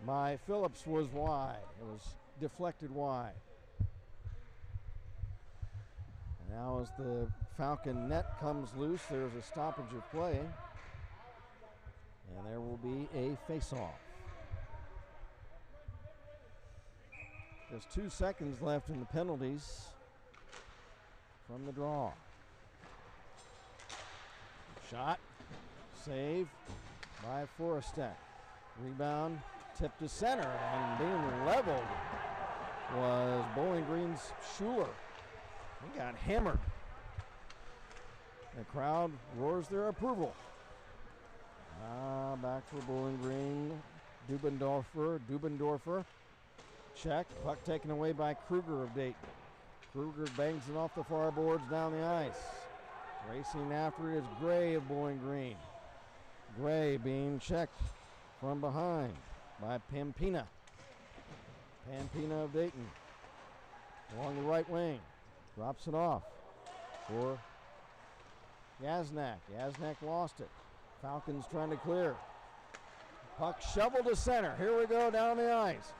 by Phillips was wide. It was deflected wide. And now as the Falcon net comes loose, there's a stoppage of play, and there will be a face-off. There's 2 seconds left in the penalties from the draw. Shot, save by Forrestek. Rebound, tip to center, and being leveled was Bowling Green's Schuler. He got hammered. The crowd roars their approval. Back for Bowling Green. Dubendorfer. Check. Puck taken away by Kruger of Dayton. Kruger bangs it off the far boards down the ice. Racing after it is Gray of Bowling Green. Gray being checked from behind by Pampina. Pampina of Dayton. Along the right wing. Drops it off for Yaznak. Yaznak lost it. Falcons trying to clear. Puck shoveled to center. Here we go down the ice.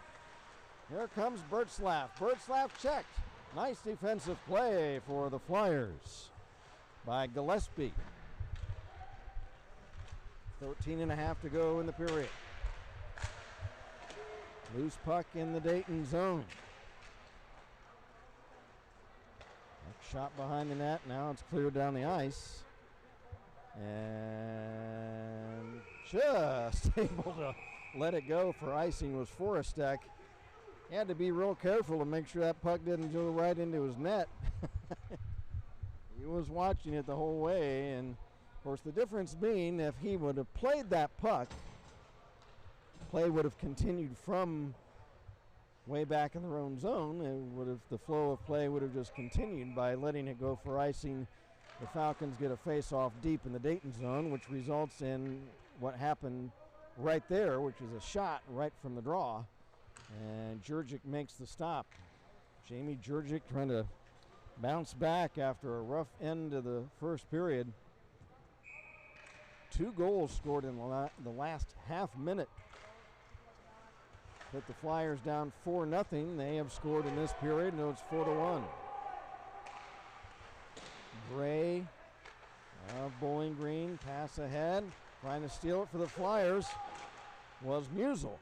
Here comes Bertzlaff. Bertzlaff checked. Nice defensive play for the Flyers by Gillespie. 13.5 to go in the period. Loose puck in the Dayton zone. Shot behind the net. Now it's cleared down the ice. And just able to let it go for icing was Forrestek. He had to be real careful to make sure that puck didn't go right into his net. He was watching it the whole way, and of course the difference being if he would have played that puck, play would have continued from way back in their own zone. The flow of play would have just continued. By letting it go for icing, the Falcons get a face-off deep in the Dayton zone, which results in what happened right there, which is a shot right from the draw. And Jurgic makes the stop. Jamie Jurgic trying to bounce back after a rough end of the first period. 2 goals scored in the last half minute. Put the Flyers down 4-0. They have scored in this period, and it's 4-1. Gray of Bowling Green, pass ahead. Trying to steal it for the Flyers was Musel.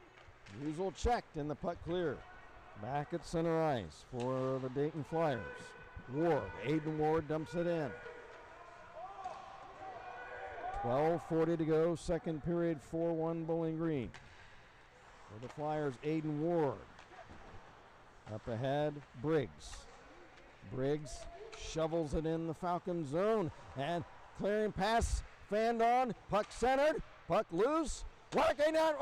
Musel checked and the puck cleared. Back at center ice for the Dayton Flyers. Ward, Aiden Ward dumps it in. 12:40 to go, second period, 4-1 Bowling Green. For the Flyers, Aiden Ward. Up ahead, Briggs. Briggs shovels it in the Falcon zone, and clearing pass, fanned on, puck centered, puck loose, whacking out,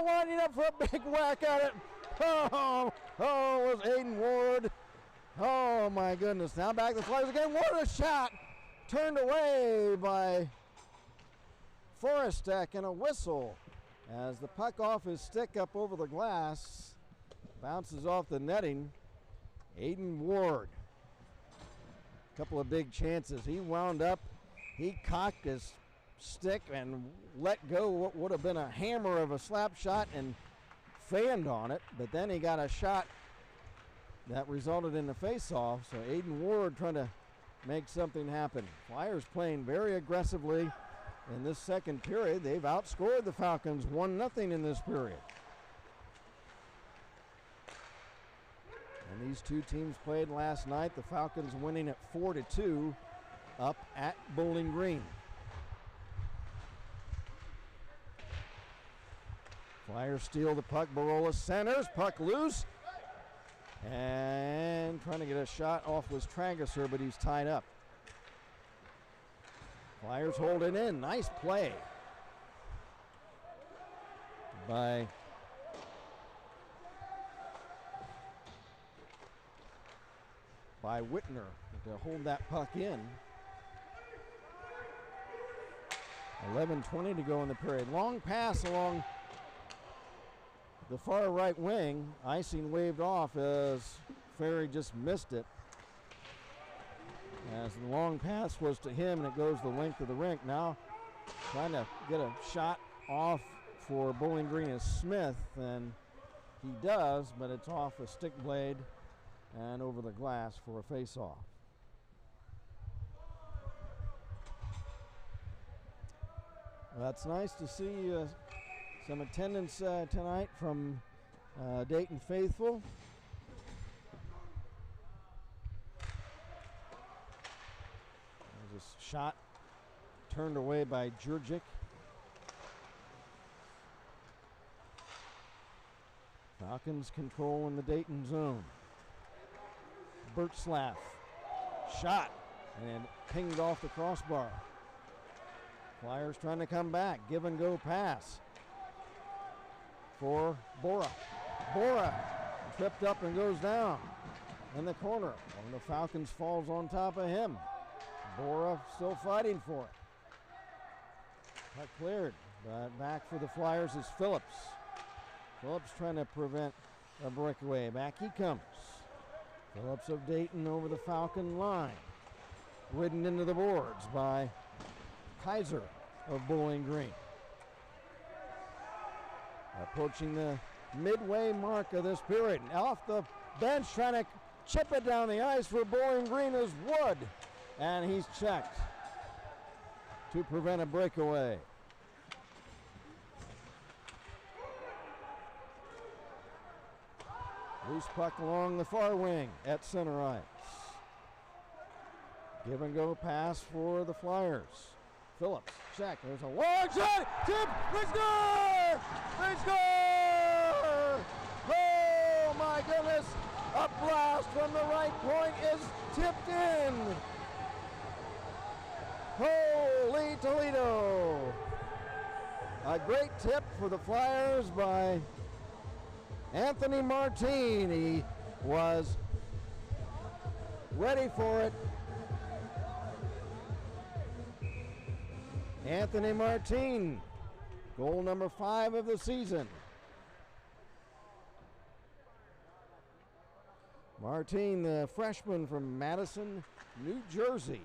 winding up for a big whack at it. It was Aiden Ward. Oh my goodness, now back to the Flyers again, what a shot! Turned away by Forestek, and a whistle as the puck off his stick up over the glass, bounces off the netting. Aiden Ward, a couple of big chances. He wound up, he cocked his stick and let go what would have been a hammer of a slap shot and fanned on it, but then he got a shot that resulted in the face-off. So Aiden Ward trying to make something happen. Flyers playing very aggressively in this second period. They've outscored the Falcons 1-0 in this period. And these two teams played last night. The Falcons winning at 4-2 up at Bowling Green. Flyers steal the puck. Barola centers. Puck loose. And trying to get a shot off was Trageser, but he's tied up. Flyers hold it in. Nice play by Whitner to hold that puck in. 11:20 to go in the period. Long pass along the far right wing. Icing waved off as Ferry just missed it. As the long pass was to him, and it goes the length of the rink. Now trying to get a shot off for Bowling Green is Smith, and he does, but it's off a stick blade and over the glass for a face-off. Well, that's nice to see some attendance tonight from Dayton faithful. There's a shot turned away by Jurgic. Falcons control in the Dayton zone. Bertzlaff shot and pinged off the crossbar. Flyers trying to come back. Give and go pass for Bora. Bora tripped up and goes down in the corner. One of the Falcons falls on top of him. Bora still fighting for it. Puck cleared, but back for the Flyers is Phillips. Phillips trying to prevent a breakaway. Back he comes. Phillips of Dayton over the Falcon line. Ridden into the boards by Kaiser of Bowling Green. Approaching the midway mark of this period. Off the bench trying to chip it down the ice for Bowling Green is Wood. And he's checked to prevent a breakaway. Loose puck along the far wing at center ice. Give and go pass for the Flyers. Phillips, check, there's a long shot, tip, they score! They score! Oh my goodness, a blast from the right point is tipped in. Holy Toledo! A great tip for the Flyers by Anthony Martin. He was ready for it. Anthony Martin, goal number 5 of the season. Martine, the freshman from Madison, New Jersey.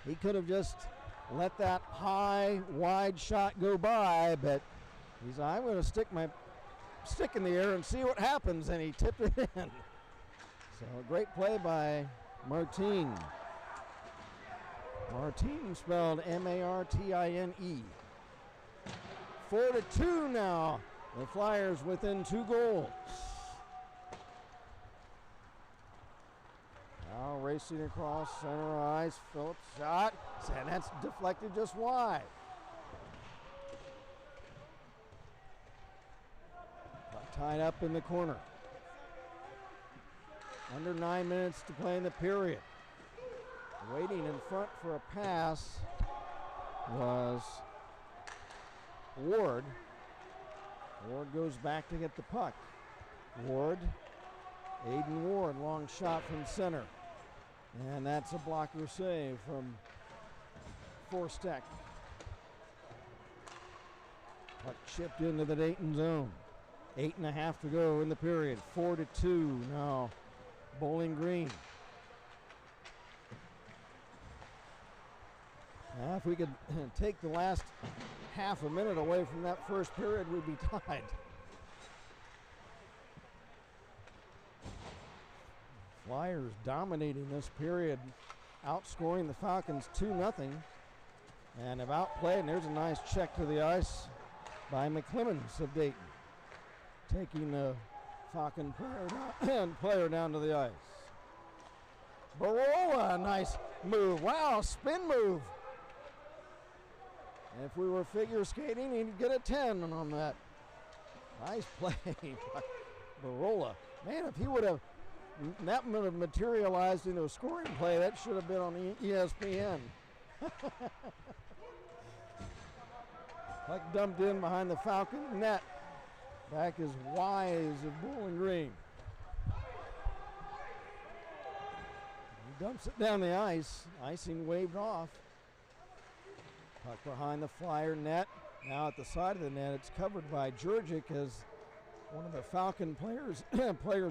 He could have just let that high, wide shot go by, but he's, I'm going to stick my stick in the air and see what happens, and he tipped it in. So a great play by Martine. Martine spelled M-A-R-T-I-N-E. 4-2 now. The Flyers within 2 goals. Now racing across center ice. Phillips shot. And that's deflected just wide. Tied up in the corner. Under 9 minutes to play in the period. Waiting in front for a pass was Ward. Ward goes back to get the puck. Ward, Aiden Ward, long shot from center. And that's a blocker save from Forstek. Puck chipped into the Dayton zone. 8.5 to go in the period. 4-2 now. Bowling Green. Now, if we could take the last half a minute away from that first period, we'd be tied. Flyers dominating this period, outscoring the Falcons 2-0, and have outplayed. And there's a nice check to the ice by McClemens of Dayton, taking the Falcon player down to the ice. Barola, nice move. Wow, spin move. If we were figure skating, he'd get a 10 on that. Nice play by Barola. Man, if he would have, that would have materialized into a scoring play, that should have been on ESPN. Puck dumped in behind the Falcon net. Back is Wise of Bowling Green. He dumps it down the ice. Icing waved off. Puck behind the Flyer net. Now at the side of the net, it's covered by Jurgic as one of the Falcon players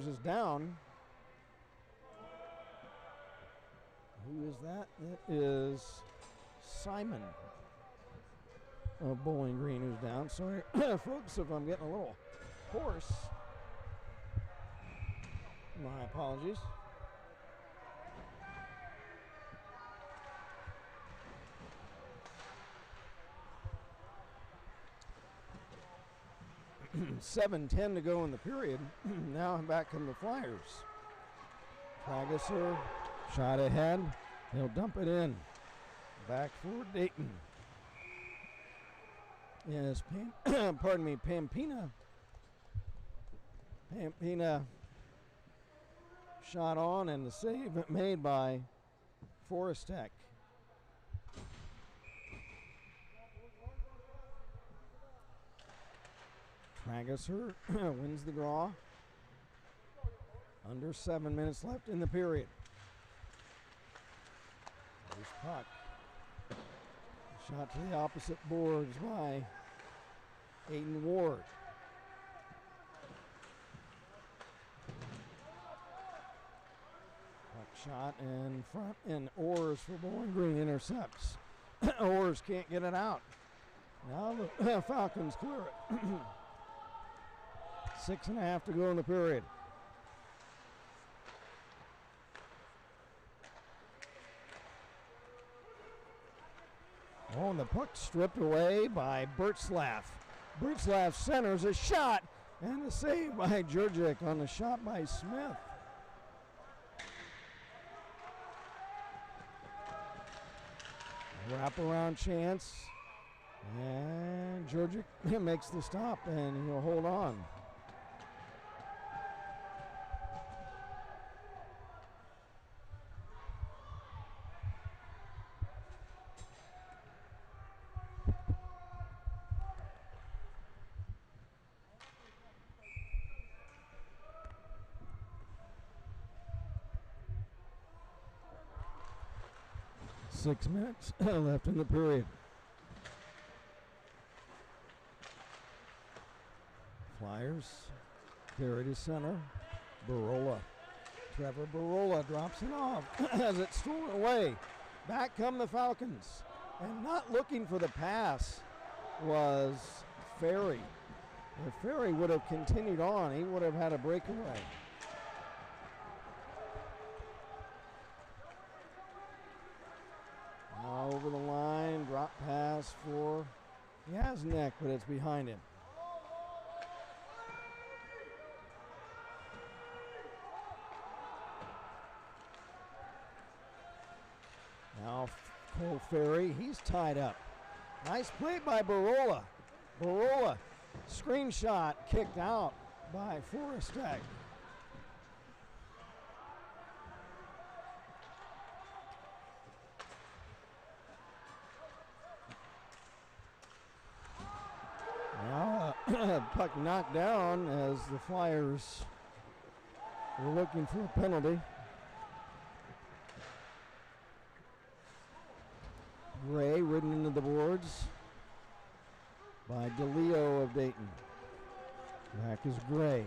is down. Who is that? It is Simon of Bowling Green who's down. Sorry, folks, if I'm getting a little hoarse. My apologies. $7:10 to go in the period. Now back come the Flyers. Tragesser, shot ahead. They'll dump it in. Back for Dayton. Yes, Pampina. Pampina shot on, and the save made by Forstek. Tragesser wins the draw. Under 7 minutes left in the period. There's puck. Shot to the opposite boards by Aiden Ward. Puck shot in front, and Orrs for Bowling Green intercepts. Orrs can't get it out. Now the Falcons clear it. 6.5 to go in the period. Oh, and the puck stripped away by Bertzlaff. Bertzlaff centers a shot, and a save by Jurgic on the shot by Smith. Wraparound chance, and Jurgic makes the stop, and he'll hold on. Six minutes left in the period. Flyers Carry to center. Barola. Trevor Barola drops it off as it's stolen away. Back come the Falcons. And not looking for the pass was Ferry. If Ferry would have continued on, he would have had a breakaway. Now over the line, drop pass for Yaznek, but it's behind him. Now Cole Ferry, he's tied up. Nice play by Barola. Barola, screenshot, kicked out by Forrestek. Now puck knocked down as the Flyers were looking for a penalty. Gray ridden into the boards by DeLeo of Dayton. Back is Gray.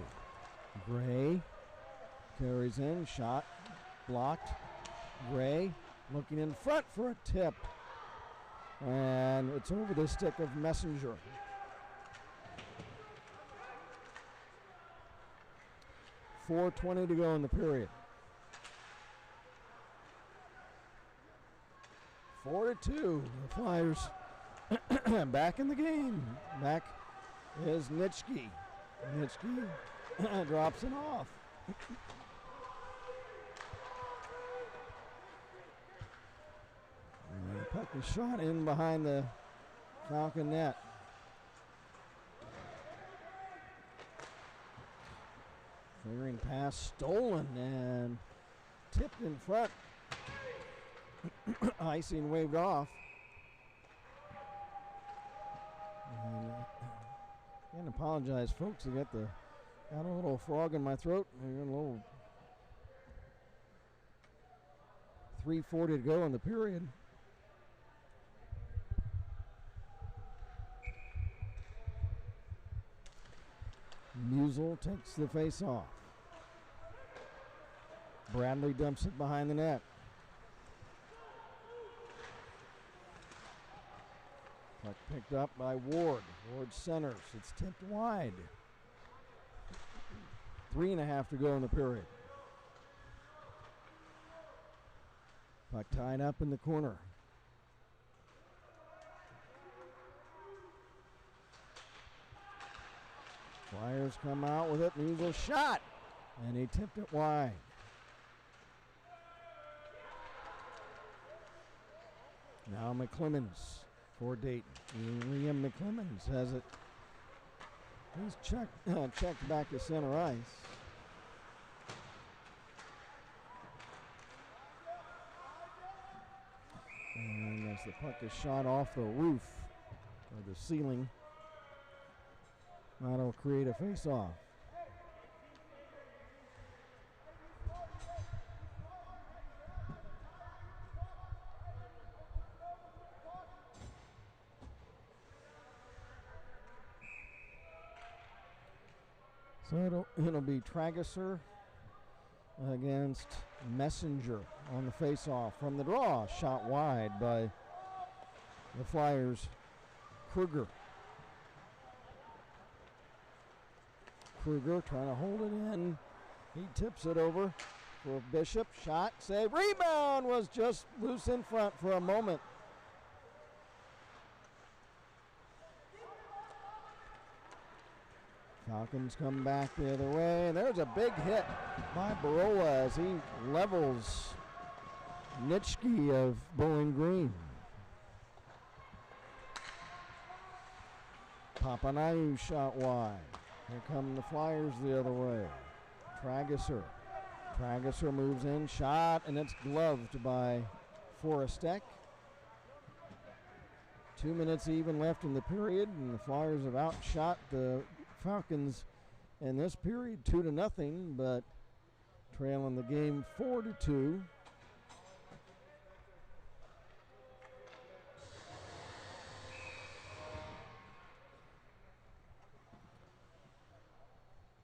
Gray carries in, shot, blocked. Gray looking in front for a tip. And it's over the stick of Messenger. .4:20 to go in the period. 4-2. The Flyers back in the game. Back is Nitschke. Nitschke drops it off. And the puck is shot in behind the Falcon net. Clearing pass stolen and tipped in front. Icing waved off. And can't apologize, folks. I got a little frog in my throat. I got a little 3:40 to go in the period. Musel takes the face off. Bradley dumps it behind the net. Puck picked up by Ward. Ward centers. It's tipped wide. 3.5 to go in the period. Puck tied up in the corner. Flyers come out with it. Musel shot. And he tipped it wide. Now McClemens for Dayton. Liam McClemens has it. He's checked back to center ice. And as the puck is shot off the roof or the ceiling, that'll create a face-off. So it'll be Trageser against Messenger on the face-off from the draw. Shot wide by the Flyers' Kruger. Kruger trying to hold it in. He tips it over for Bishop. Shot, save, rebound was just loose in front for a moment. Falcons come back the other way. There's a big hit by Barola as he levels Nitschke of Bowling Green. Papanayu shot wide. Here come the Flyers the other way. Trageser. Trageser moves in, shot, and it's gloved by Forrestek. 2 minutes even left in the period, and the Flyers have outshot the Falcons in this period 2-0, but trailing the game 4-2.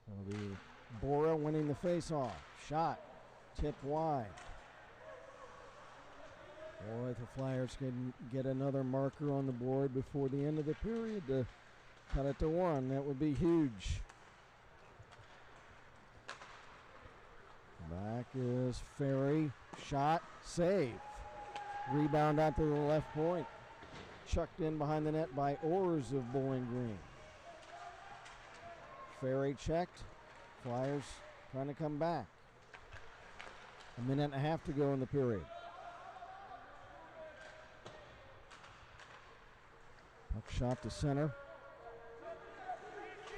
It'll be the face-off. Shot. Tipped wide. Boy, if the Flyers can get another marker on the board before the end of the period to cut it to 1, that would be huge. Back is Ferry. Shot. Save. Rebound out to the left point. Chucked in behind the net by Orrs of Bowling Green. Ferry checked. Flyers trying to come back. A minute and a half to go in the period. Puck shot to center.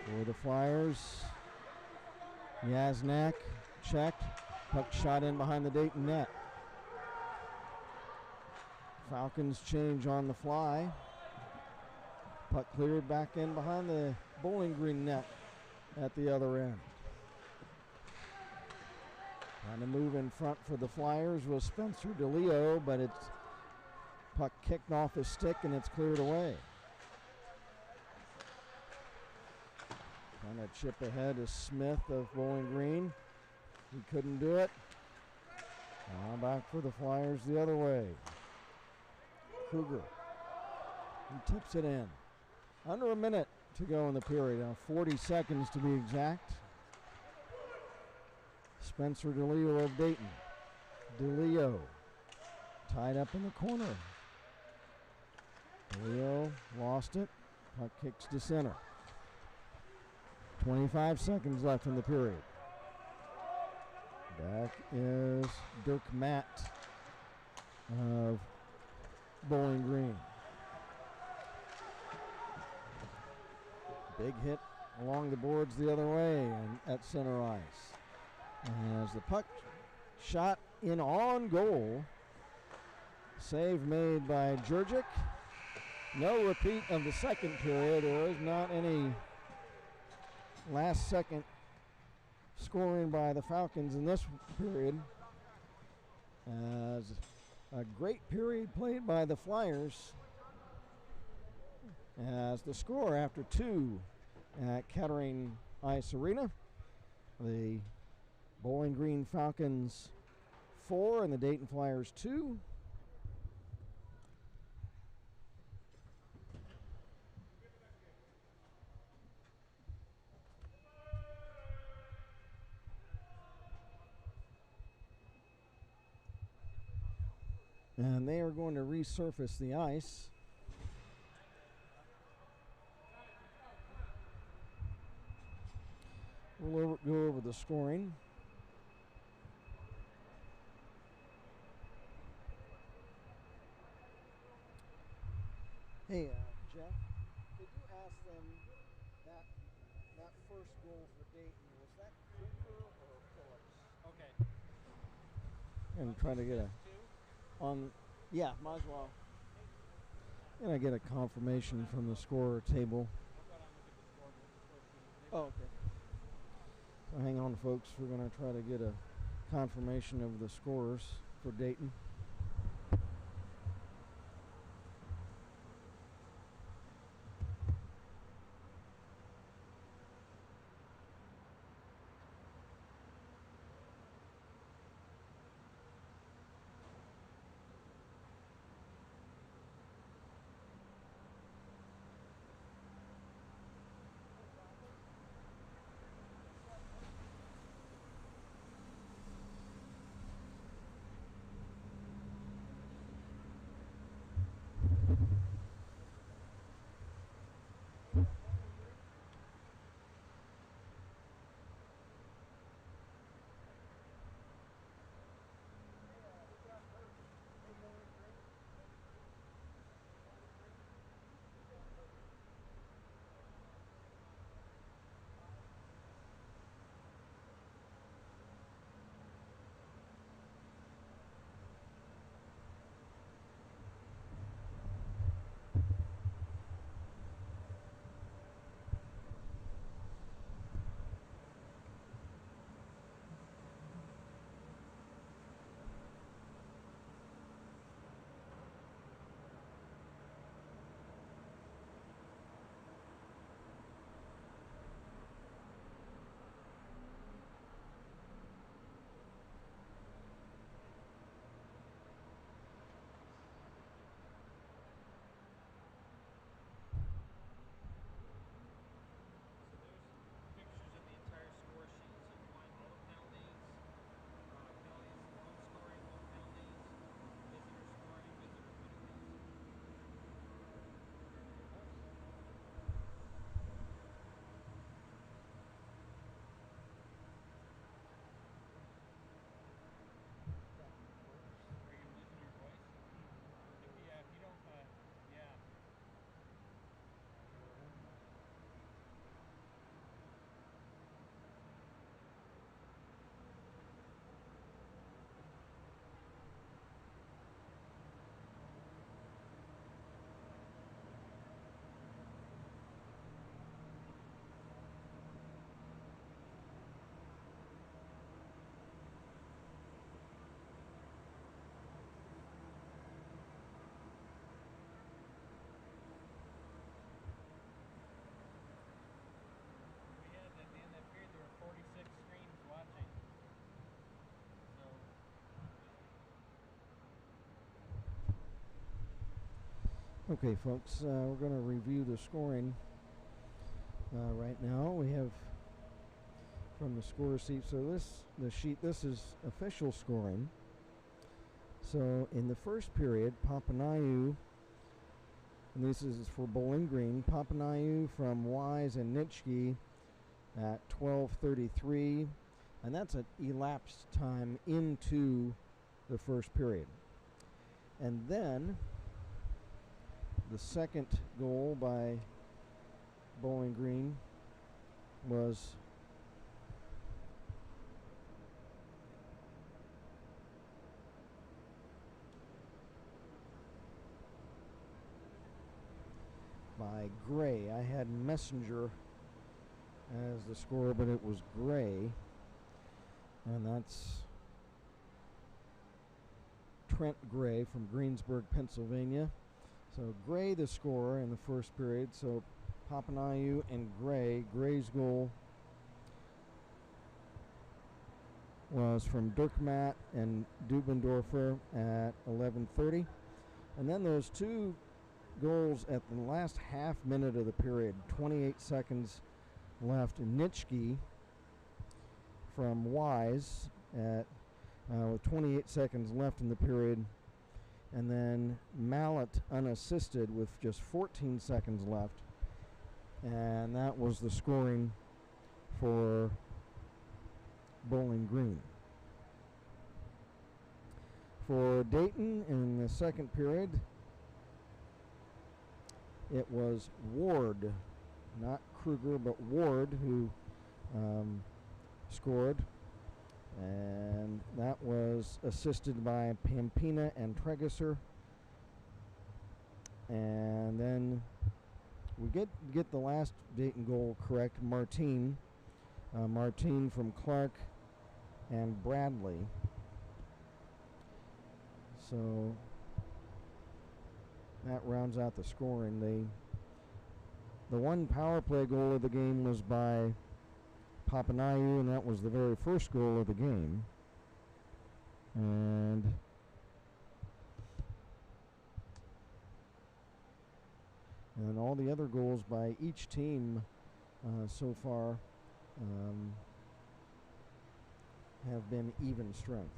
For the Flyers. Yaznak checked. Puck shot in behind the Dayton net. Falcons change on the fly. Puck cleared back in behind the Bowling Green net at the other end. Trying to move in front for the Flyers was Spencer DeLeo, but it's puck kicked off his stick and it's cleared away. Trying to chip ahead is Smith of Bowling Green. He couldn't do it. Now back for the Flyers the other way. Kruger. He tips it in. Under a minute to go in the period. Now 40 seconds to be exact. Spencer DeLeo of Dayton. DeLeo tied up in the corner. DeLeo lost it. Puck kicks to center. 25 seconds left in the period. Back is Dirk Matt of Bowling Green. Big hit along the boards the other way and at center ice. And as the puck shot in on goal, save made by Jurgic. No repeat of the second period. There is not any last second scoring by the Falcons in this period. As a great period played by the Flyers. As the score after 2 at Kettering Ice Arena, the Bowling Green Falcons 4 and the Dayton Flyers 2. And they are going to resurface the ice. We'll go over the scoring. Hey, Jeff, could you ask them that first goal for Dayton, was that Cooper or Phillips? Okay. And try to get a yeah, might as well. Gonna get a confirmation from the scorer table. Oh, okay. So hang on, folks. We're gonna try to get a confirmation of the scorers for Dayton. Okay, folks, we're going to review the scoring right now. We have from the score sheet. So this is official scoring. So in the first period, Papaneau, and this is for Bowling Green, Papaneau from Wise and Nitschke at 12:33, and that's an elapsed time into the first period. And then the second goal by Bowling Green was by Gray. I had Messenger as the scorer, but it was Gray, and that's Trent Gray from Greensburg, Pennsylvania. So Gray the scorer in the first period. So Papaneau and Gray. Gray's goal was from Dirkmaat and Dubendorfer at 11:30. And then those two goals at the last half minute of the period, 28 seconds left. Nitschke from Wise at with 28 seconds left in the period, and then Mallet unassisted with just 14 seconds left, and that was the scoring for Bowling Green. For Dayton in the second period, it was Ward, not Kruger, but Ward who scored, and that was assisted by Pampina and Tregesser. And then we get the last Dayton goal correct, Martin from Clark and Bradley. So that rounds out the scoring. The one power play goal of the game was by Papaneau, and that was the very first goal of the game. And all the other goals by each team so far have been even strength.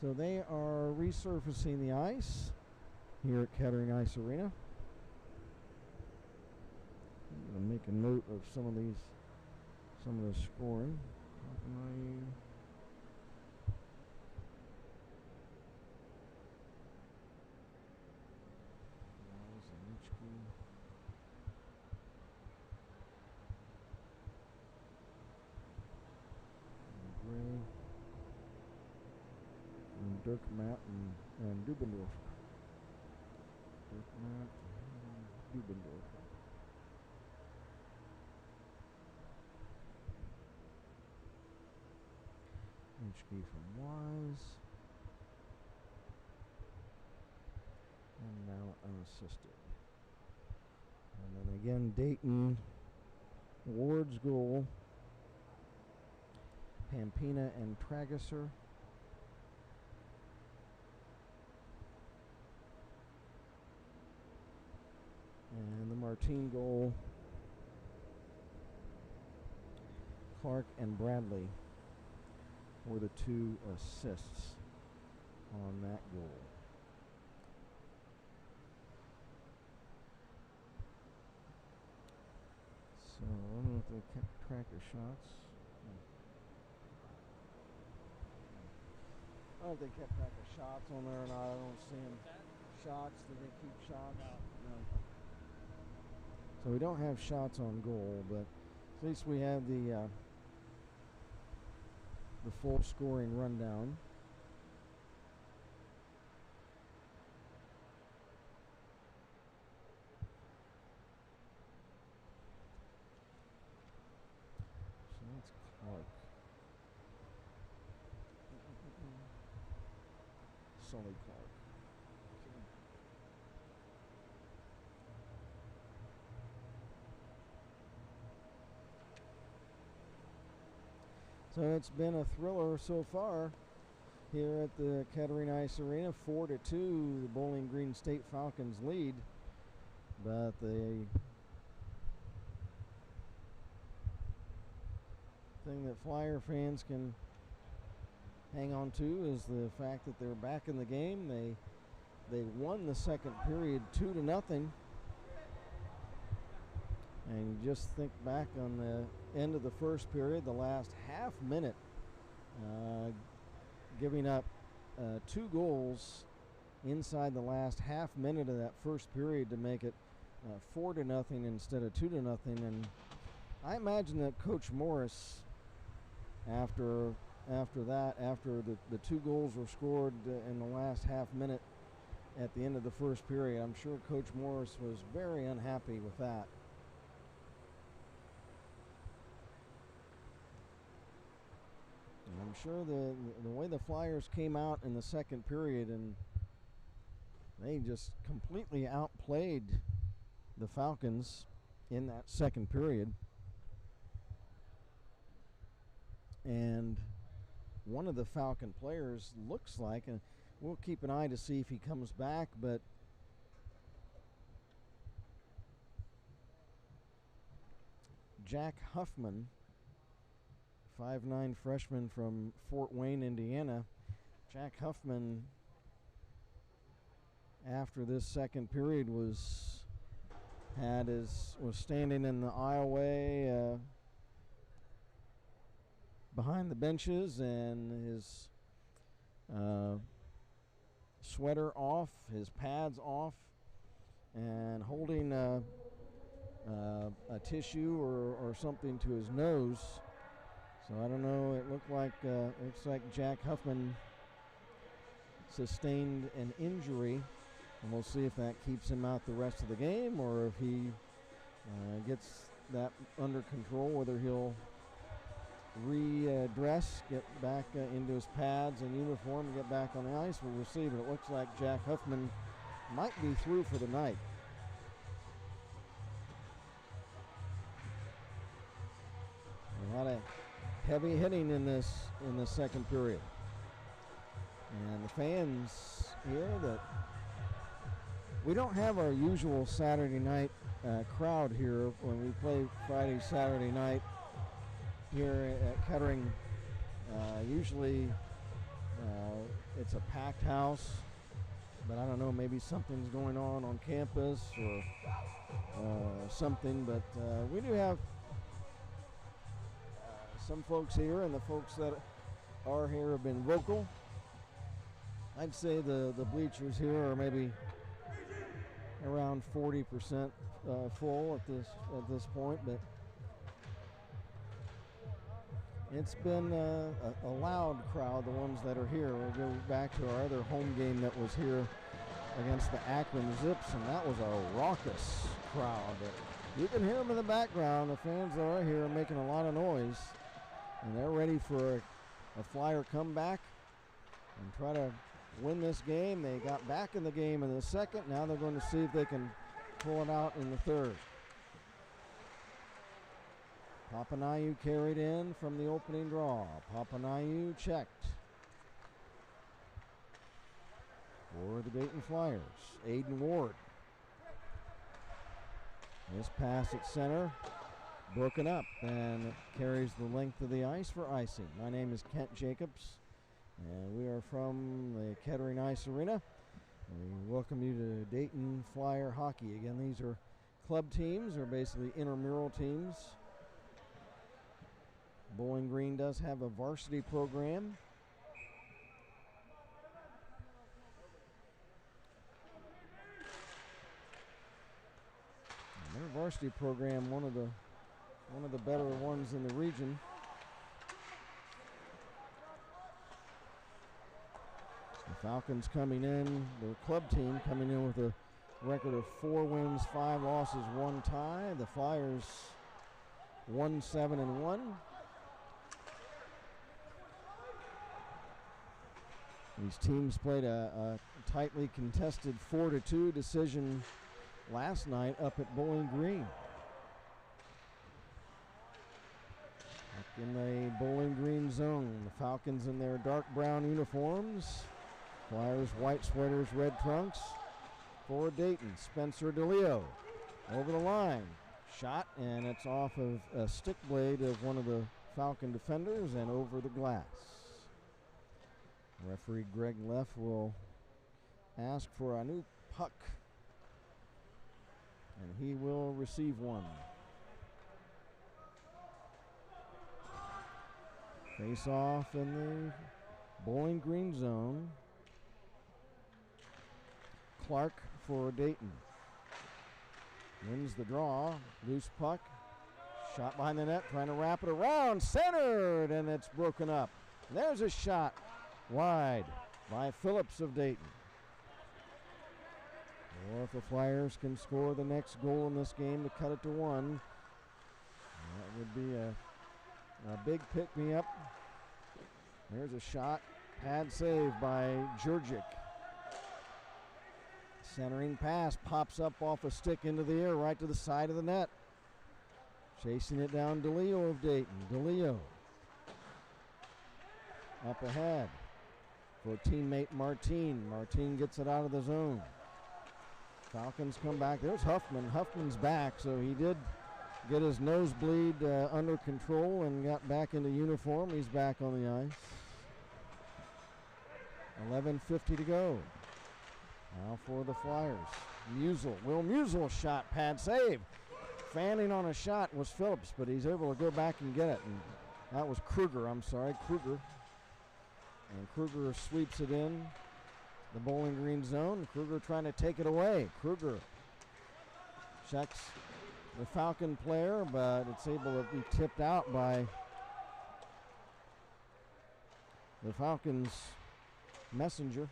So they are resurfacing the ice here at Kettering Ice Arena. I'm going to make a note of some of the scoring. Dirkmaat and Dubendorfer. Dirkmaat and Dubendorfer. HB from Wise. And now unassisted. And then again, Dayton, Ward's goal. Pampina and Tregesser. And the Martin goal, Clark and Bradley were the two assists on that goal. So I don't know if they kept track of shots. I don't know if they kept track of shots on there or not. I don't see them. Shots? Did they keep shots? No. So we don't have shots on goal, but at least we have the full scoring rundown. So that's Clark. Sully Clark. So it's been a thriller so far. here at the Kettering Ice Arena. 4-2, the Bowling Green State Falcons lead. But the thing that Flyer fans can hang on to is the fact that they're back in the game. They won the second period 2-0. And you just think back on the end of the first period, the last half minute, giving up 2 goals inside the last half minute of that first period to make it 4-0 instead of 2-0. And I imagine that Coach Morris, after the 2 goals were scored in the last half minute at the end of the first period, I'm sure Coach Morris was very unhappy with that. And I'm sure the way the Flyers came out in the second period, and they just completely outplayed the Falcons in that second period. And one of the Falcon players looks like, and we'll keep an eye to see if he comes back, but Jack Huffman, 5'9" freshman from Fort Wayne, Indiana. Jack Huffman, after this second period, was standing in the aisleway behind the benches, and his sweater off, his pads off, and holding a tissue or something to his nose. So I don't know. It looks like Jack Huffman sustained an injury, and we'll see if that keeps him out the rest of the game, or if he gets that under control, whether he'll redress, get back into his pads and uniform, and get back on the ice. We'll see, but it looks like Jack Huffman might be through for the night. A lot of heavy hitting in this second period, and the fans here, that we don't have our usual Saturday night crowd here when we play Friday, Saturday night here at Kettering. Usually it's a packed house, but I don't know, maybe something's going on campus or something, but we do have some folks here, and the folks that are here have been vocal. I'd say the bleachers here are maybe around 40% full at this point, but it's been a loud crowd, the ones that are here. We'll go back to our other home game that was here against the Akron Zips, and that was a raucous crowd. You can hear them in the background. The fans that are here are making a lot of noise, and they're ready for a Flyer comeback and try to win this game. They got back in the game in the second. Now they're going to see if they can pull it out in the third. Papanayu carried in from the opening draw. Papanayu checked for the Dayton Flyers. Aiden Ward. This pass at center, broken up, and carries the length of the ice for icing. My name is Kent Jacobs, and we are from the Kettering Ice Arena. We welcome you to Dayton Flyer hockey. Again, these are club teams, or basically intramural teams. Bowling Green does have a varsity program. And their varsity program, one of the better ones in the region. The Falcons coming in, their club team coming in with a record of 4 wins, 5 losses, 1 tie. The Flyers 1-7-1. These teams played a tightly contested 4-2 decision last night up at Bowling Green. in the Bowling Green zone. The Falcons in their dark brown uniforms. Flyers white sweaters, red trunks. For Dayton, Spencer DeLeo over the line. Shot, and it's off of a stick blade of one of the Falcon defenders and over the glass. Referee Greg Leff will ask for a new puck, and he will receive one. Face off in the Bowling Green zone. Clark for Dayton. Wins the draw. Loose puck. Shot behind the net, trying to wrap it around. Centered, and it's broken up. There's a shot wide by Phillips of Dayton. Or if the Flyers can score the next goal in this game to cut it to 1, that would be a big pick-me-up. There's a shot. Pad save by Jurgic. Centering pass pops up off a stick into the air right to the side of the net. Chasing it down, DeLeo of Dayton. DeLeo up ahead for teammate Martin. Martin gets it out of the zone. Falcons come back. There's Huffman. Huffman's back, so he did get his nosebleed under control and got back into uniform. He's back on the ice. 11:50 to go. Now for the Flyers. Will Musial shot, pad save. Fanning on a shot was Phillips, but he's able to go back and get it. And that was Kruger. And Kruger sweeps it in the Bowling Green zone. Kruger trying to take it away. Kruger checks the Falcon player, but it's able to be tipped out by the Falcons messenger.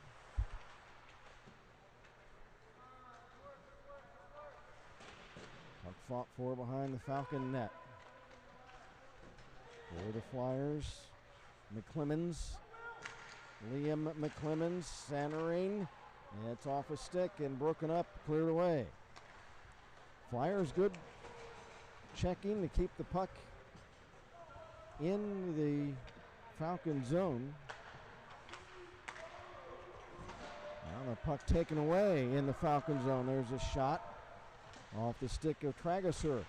Puck fought for behind the Falcon net. For the Flyers, McClemens. Liam McClemens centering. And it's off a stick and broken up, cleared away. Flyers good checking to keep the puck in the Falcon zone. Now the puck taken away in the Falcon zone. There's a shot off the stick of Trageser.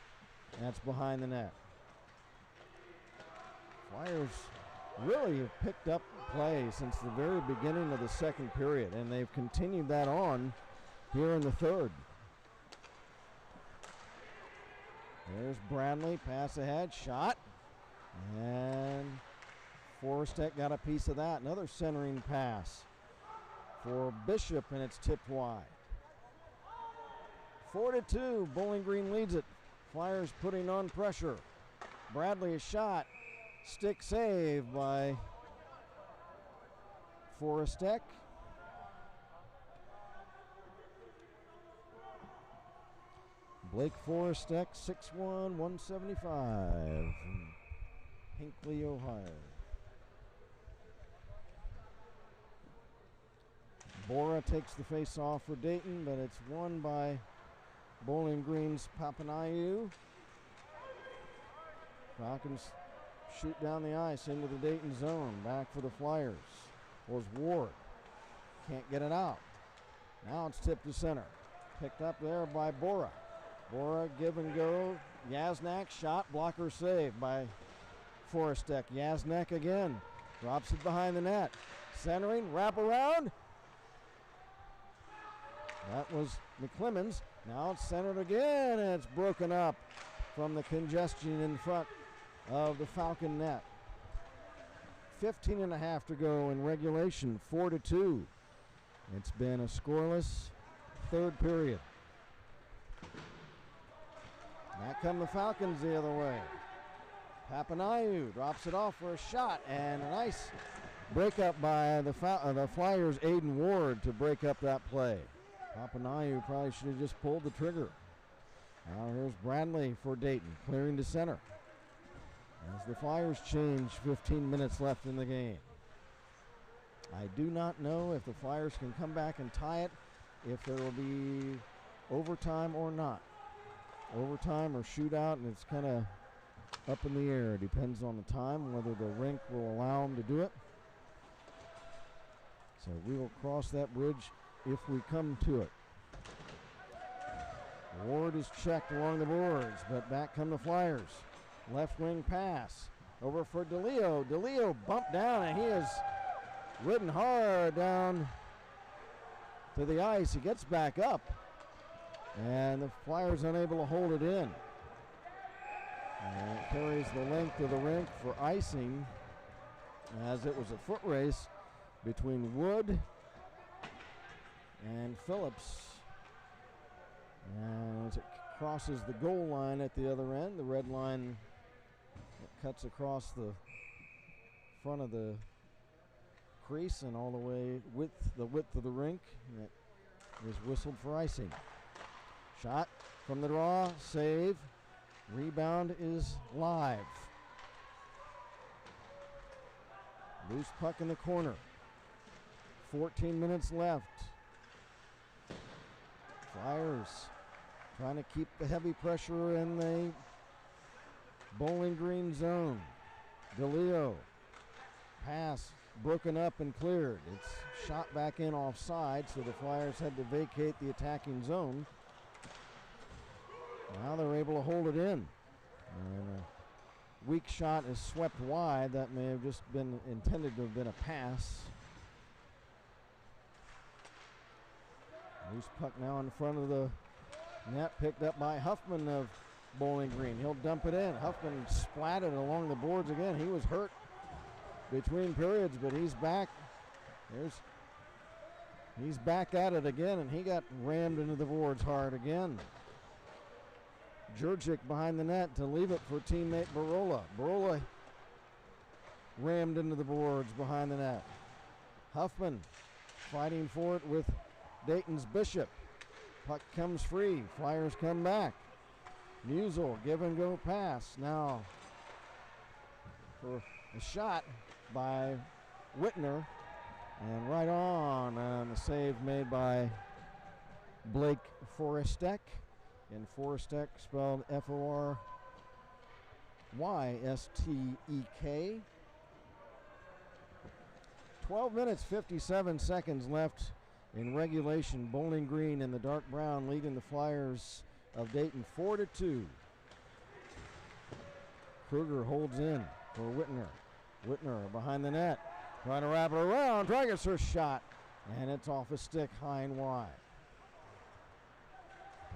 That's behind the net. Flyers really have picked up play since the very beginning of the second period, and they've continued that on here in the third. There's Bradley, pass ahead, shot, and Forstek got a piece of that. Another centering pass for Bishop, and it's tipped wide. 4-2, Bowling Green leads it. Flyers putting on pressure. Bradley a shot, stick save by Forstek. Blake Forstek, 6'1", 175 from Hinckley, Ohio. Bora takes the face off for Dayton, but it's won by Bowling Green's Papanayu. Falcons shoot down the ice into the Dayton zone. Back for the Flyers was Ward. Can't get it out. Now it's tipped to center. Picked up there by Bora. Bora give and go. Yaznak shot, blocker save by Forstek. Yaznak again. Drops it behind the net. Centering, wrap around. That was McClemens. Now it's centered again, and it's broken up from the congestion in front of the Falcon net. 15.5 to go in regulation, 4-2. It's been a scoreless third period. Back come the Falcons the other way. Papanayu drops it off for a shot, and a nice breakup by the Flyers' Aiden Ward to break up that play. Papanayu probably should have just pulled the trigger. Now here's Bradley for Dayton, clearing to center. As the Flyers change, 15 minutes left in the game. I do not know if the Flyers can come back and tie it, if there will be overtime or not. Overtime or shootout, and it's kind of up in the air. Depends on the time, whether the rink will allow them to do it. So we will cross that bridge if we come to it. Ward is checked along the boards, but back come the Flyers. Left wing pass over for DeLeo. DeLeo bumped down, and he is ridden hard down to the ice. He gets back up, and the Flyers unable to hold it in. And it carries the length of the rink for icing, as it was a foot race between Wood and Phillips. And as it crosses the goal line at the other end, the red line that cuts across the front of the crease and all the way the width of the rink, and it is whistled for icing. Shot from the draw, save. Rebound is live. Loose puck in the corner. 14 minutes left. Flyers trying to keep the heavy pressure in the Bowling Green zone. DeLeo. Pass broken up and cleared. It's shot back in offside, so the Flyers had to vacate the attacking zone. Now they're able to hold it in. And a weak shot is swept wide. That may have just been intended to have been a pass. Loose puck now in front of the net, picked up by Huffman of Bowling Green. He'll dump it in. Huffman splatted along the boards again. He was hurt between periods, but he's back. He's back at it again, and he got rammed into the boards hard again. Jurczyk behind the net to leave it for teammate Barola. Barola rammed into the boards behind the net. Huffman fighting for it with Dayton's Bishop. Puck comes free. Flyers come back. Musel, give and go pass. Now for a shot by Whitner. And right on the save made by Blake Forestek. And Forestek spelled Forystek. 12 minutes, 57 seconds left in regulation. Bowling Green in the dark brown leading the Flyers of Dayton 4-2. Kruger holds in for Whitner. Whitner behind the net, trying to wrap it around. Dragicer's shot, and it's off a stick high and wide.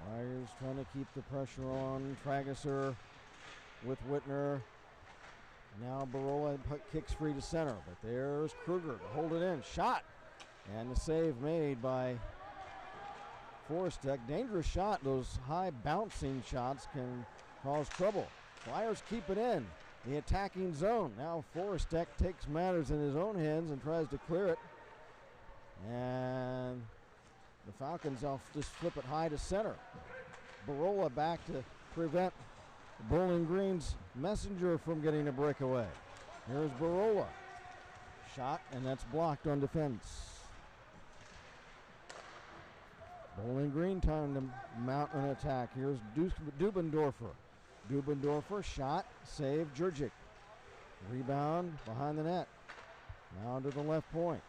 Flyers trying to keep the pressure on. Dragicer with Whitner. Now Barola kicks free to center, but there's Kruger to hold it in. Shot, and the save made by Forestek. Dangerous shot. Those high bouncing shots can cause trouble. Flyers keep it in the attacking zone. Now Forestek takes matters in his own hands and tries to clear it. And the Falcons will just flip it high to center. Barola back to prevent Bowling Green's Messenger from getting a breakaway. Here's Barola. Shot, and that's blocked on defense. Bowling Green trying to mount an attack. Here's Dubendorfer. Dubendorfer shot, save, Jurczyk. Rebound behind the net. Now to the left point.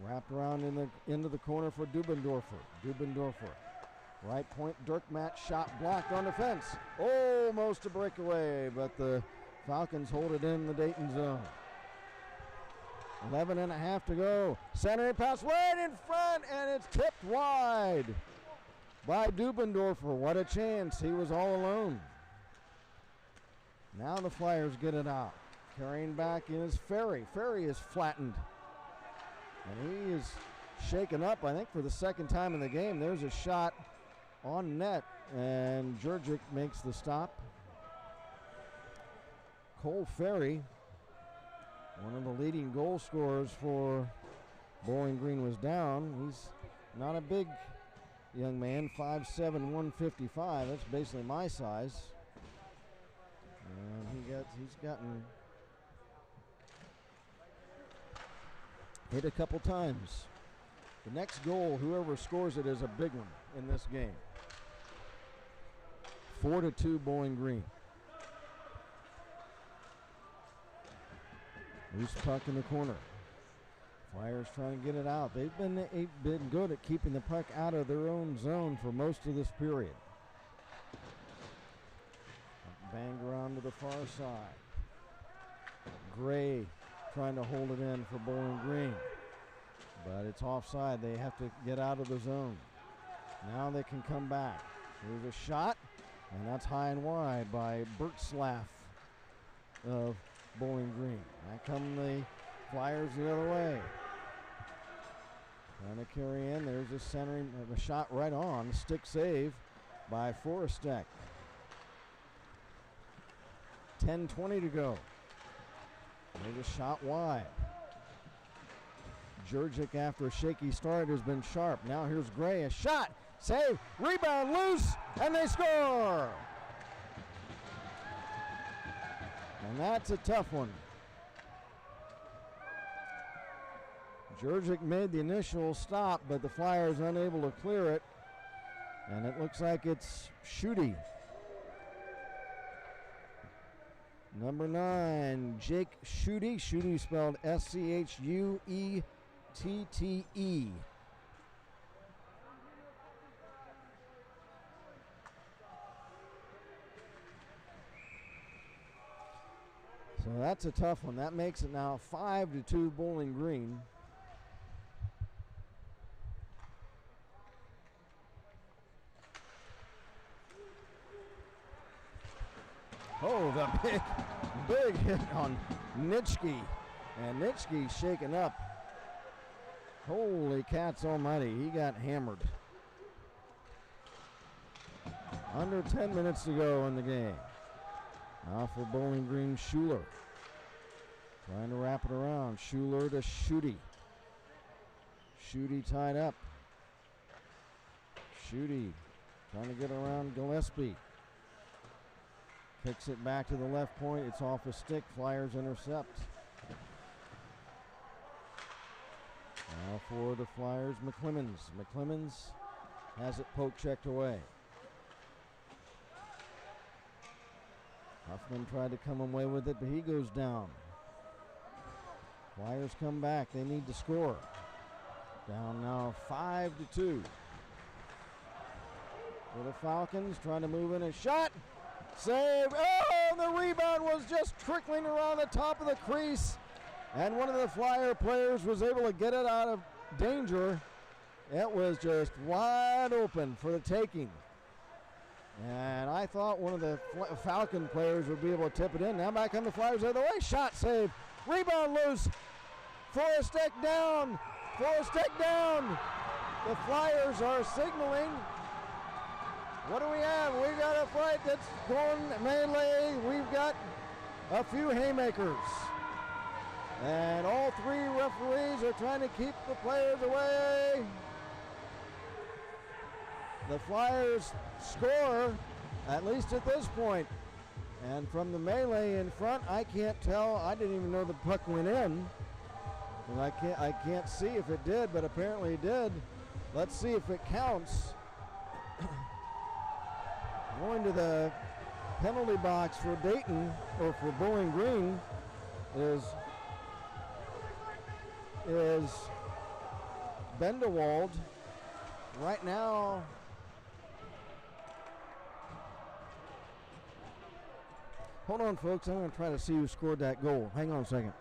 Wrapped around into the corner for Dubendorfer. Dubendorfer. Right point, Dirkmatt shot blocked on defense. Almost a breakaway, but the Falcons hold it in the Dayton zone. 11 and a half to go. Centering pass right in front, and it's tipped wide by Dubendorfer. What a chance. He was all alone. Now the Flyers get it out. Carrying back is Ferry. Ferry is flattened. And he is shaken up, I think, for the second time in the game. There's a shot on net, and Jurczyk makes the stop. Cole Ferry, one of the leading goal scorers for Bowling Green, was down. He's not a big young man, 5'7", 155. That's basically my size. And he's gotten hit a couple times. The next goal, whoever scores it, is a big one in this game. 4-2 Bowling Green. Loose puck in the corner. Flyers trying to get it out. They've been good at keeping the puck out of their own zone for most of this period. Banged around to the far side. Gray trying to hold it in for Bowling Green. But it's offside. They have to get out of the zone. Now they can come back. Here's a shot, and that's high and wide by Bertzlaff of Bowling Green. Back come the Flyers the other way. Trying to carry in. There's a centering, a shot right on. Stick save by Forrestek. 10:20 to go. There's a shot wide. Jurczyk, after a shaky start, has been sharp. Now here's Gray. A shot. Save. Rebound loose. And they score. And that's a tough one. Jurczyk made the initial stop, but the Flyers unable to clear it. And it looks like it's Schutte. Number 9, Jake Schutte. Schutte spelled Schuette. So that's a tough one. That makes it now 5-2 Bowling Green. Oh, the big hit on Nitschke. And Nitschke shaken up. Holy cats almighty, he got hammered. Under 10 minutes to go in the game. Now for Bowling Green, Schuler. Trying to wrap it around. Schuler to Schutte. Schutte tied up. Schutte trying to get around Gillespie. Kicks it back to the left point. It's off a stick. Flyers intercept. Now for the Flyers, McClemens. McClemens has it poke checked away. Huffman tried to come away with it, but he goes down. Flyers come back. They need to score. Down now 5-2. For the Falcons, trying to move in a shot. Save. Oh, the rebound was just trickling around the top of the crease. And one of the Flyer players was able to get it out of danger. It was just wide open for the taking. And I thought one of the Falcon players would be able to tip it in. Now back on the Flyers the other way. Shot save. Rebound loose. Forrestek down. Forrestek down. The Flyers are signaling. What do we have? We've got a fight that's going melee. We've got a few haymakers. And all three referees are trying to keep the players away. The Flyers score, at least at this point. And from the melee in front, I can't tell. I didn't even know the puck went in. And I can't see if it did, but apparently it did. Let's see if it counts. Going to the penalty box for Dayton, or for Bowling Green, is Bendewald. Right now, hold on, folks. I'm going to try to see who scored that goal. Hang on a second.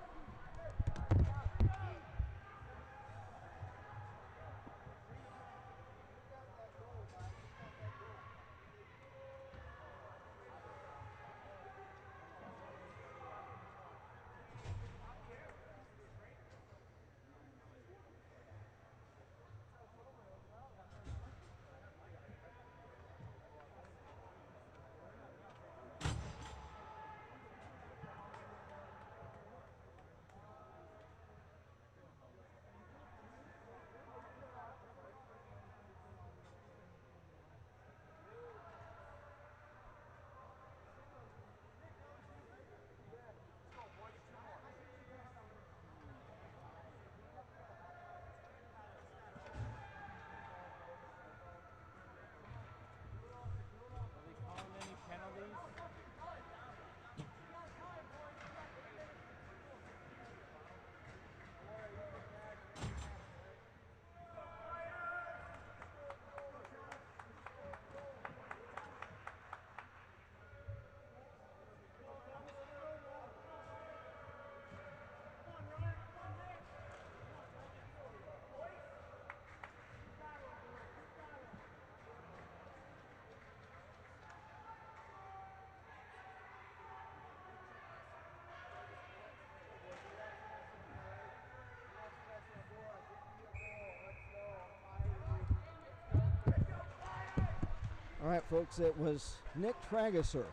All right, folks, it was Nick Trageser.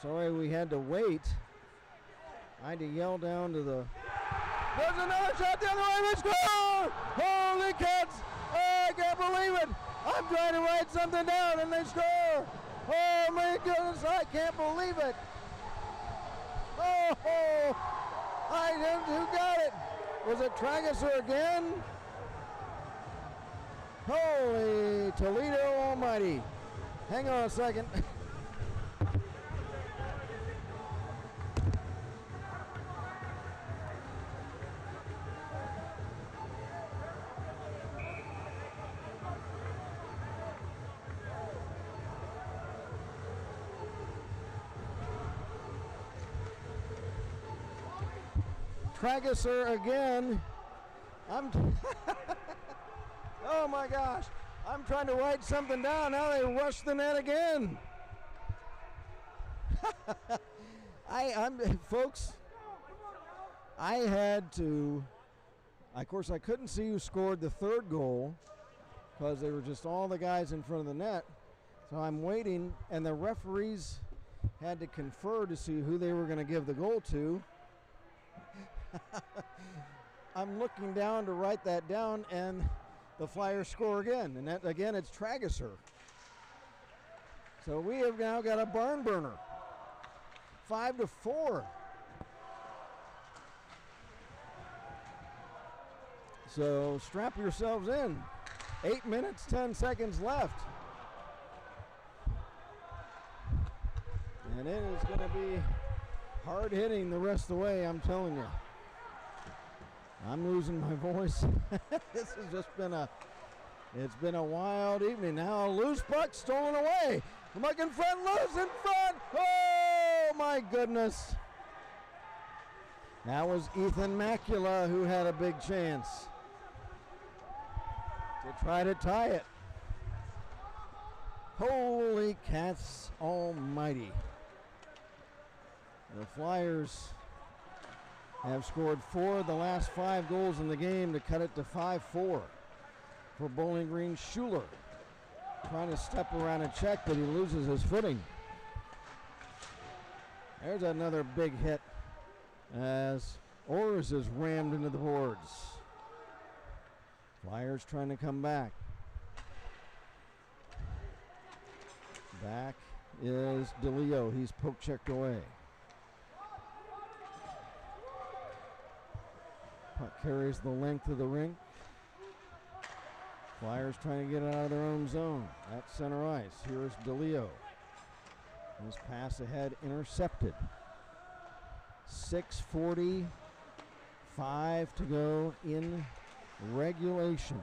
Sorry we had to wait. I had to yell down to the... There's another shot the other way. We score! Holy cats! Oh, I can't believe it. I'm trying to write something down and they score. Oh, my goodness, I can't believe it. Oh, I didn't, who got it? Was it Trageser again? Holy Toledo almighty. Hang on a second. Trageser again. Oh my gosh. I'm trying to write something down. Now they rush the net again. Folks, I had to, of course, I couldn't see who scored the third goal because they were just all the guys in front of the net. So I'm waiting, and the referees had to confer to see who they were going to give the goal to. I'm looking down to write that down, and the Flyers score again. And that, again, it's Trageser. So we have now got a barn burner. 5-4. So strap yourselves in. 8 minutes, 10 seconds left. And it is going to be hard hitting the rest of the way, I'm telling you. I'm losing my voice. This has just been it's been a wild evening. Now a loose puck stolen away. The puck in front, loose in front. Oh my goodness. That was Ethan Macula who had a big chance to try to tie it. Holy cats almighty. The Flyers have scored 4 of the last 5 goals in the game to cut it to 5-4 for Bowling Green. Schuler trying to step around a check, but he loses his footing. There's another big hit as Orrs is rammed into the boards. Flyers trying to come back. Back is DeLeo. He's poke checked away. Puck carries the length of the rink. Flyers trying to get it out of their own zone. At center ice. Here's DeLeo. His pass ahead intercepted. 6:45 to go in regulation.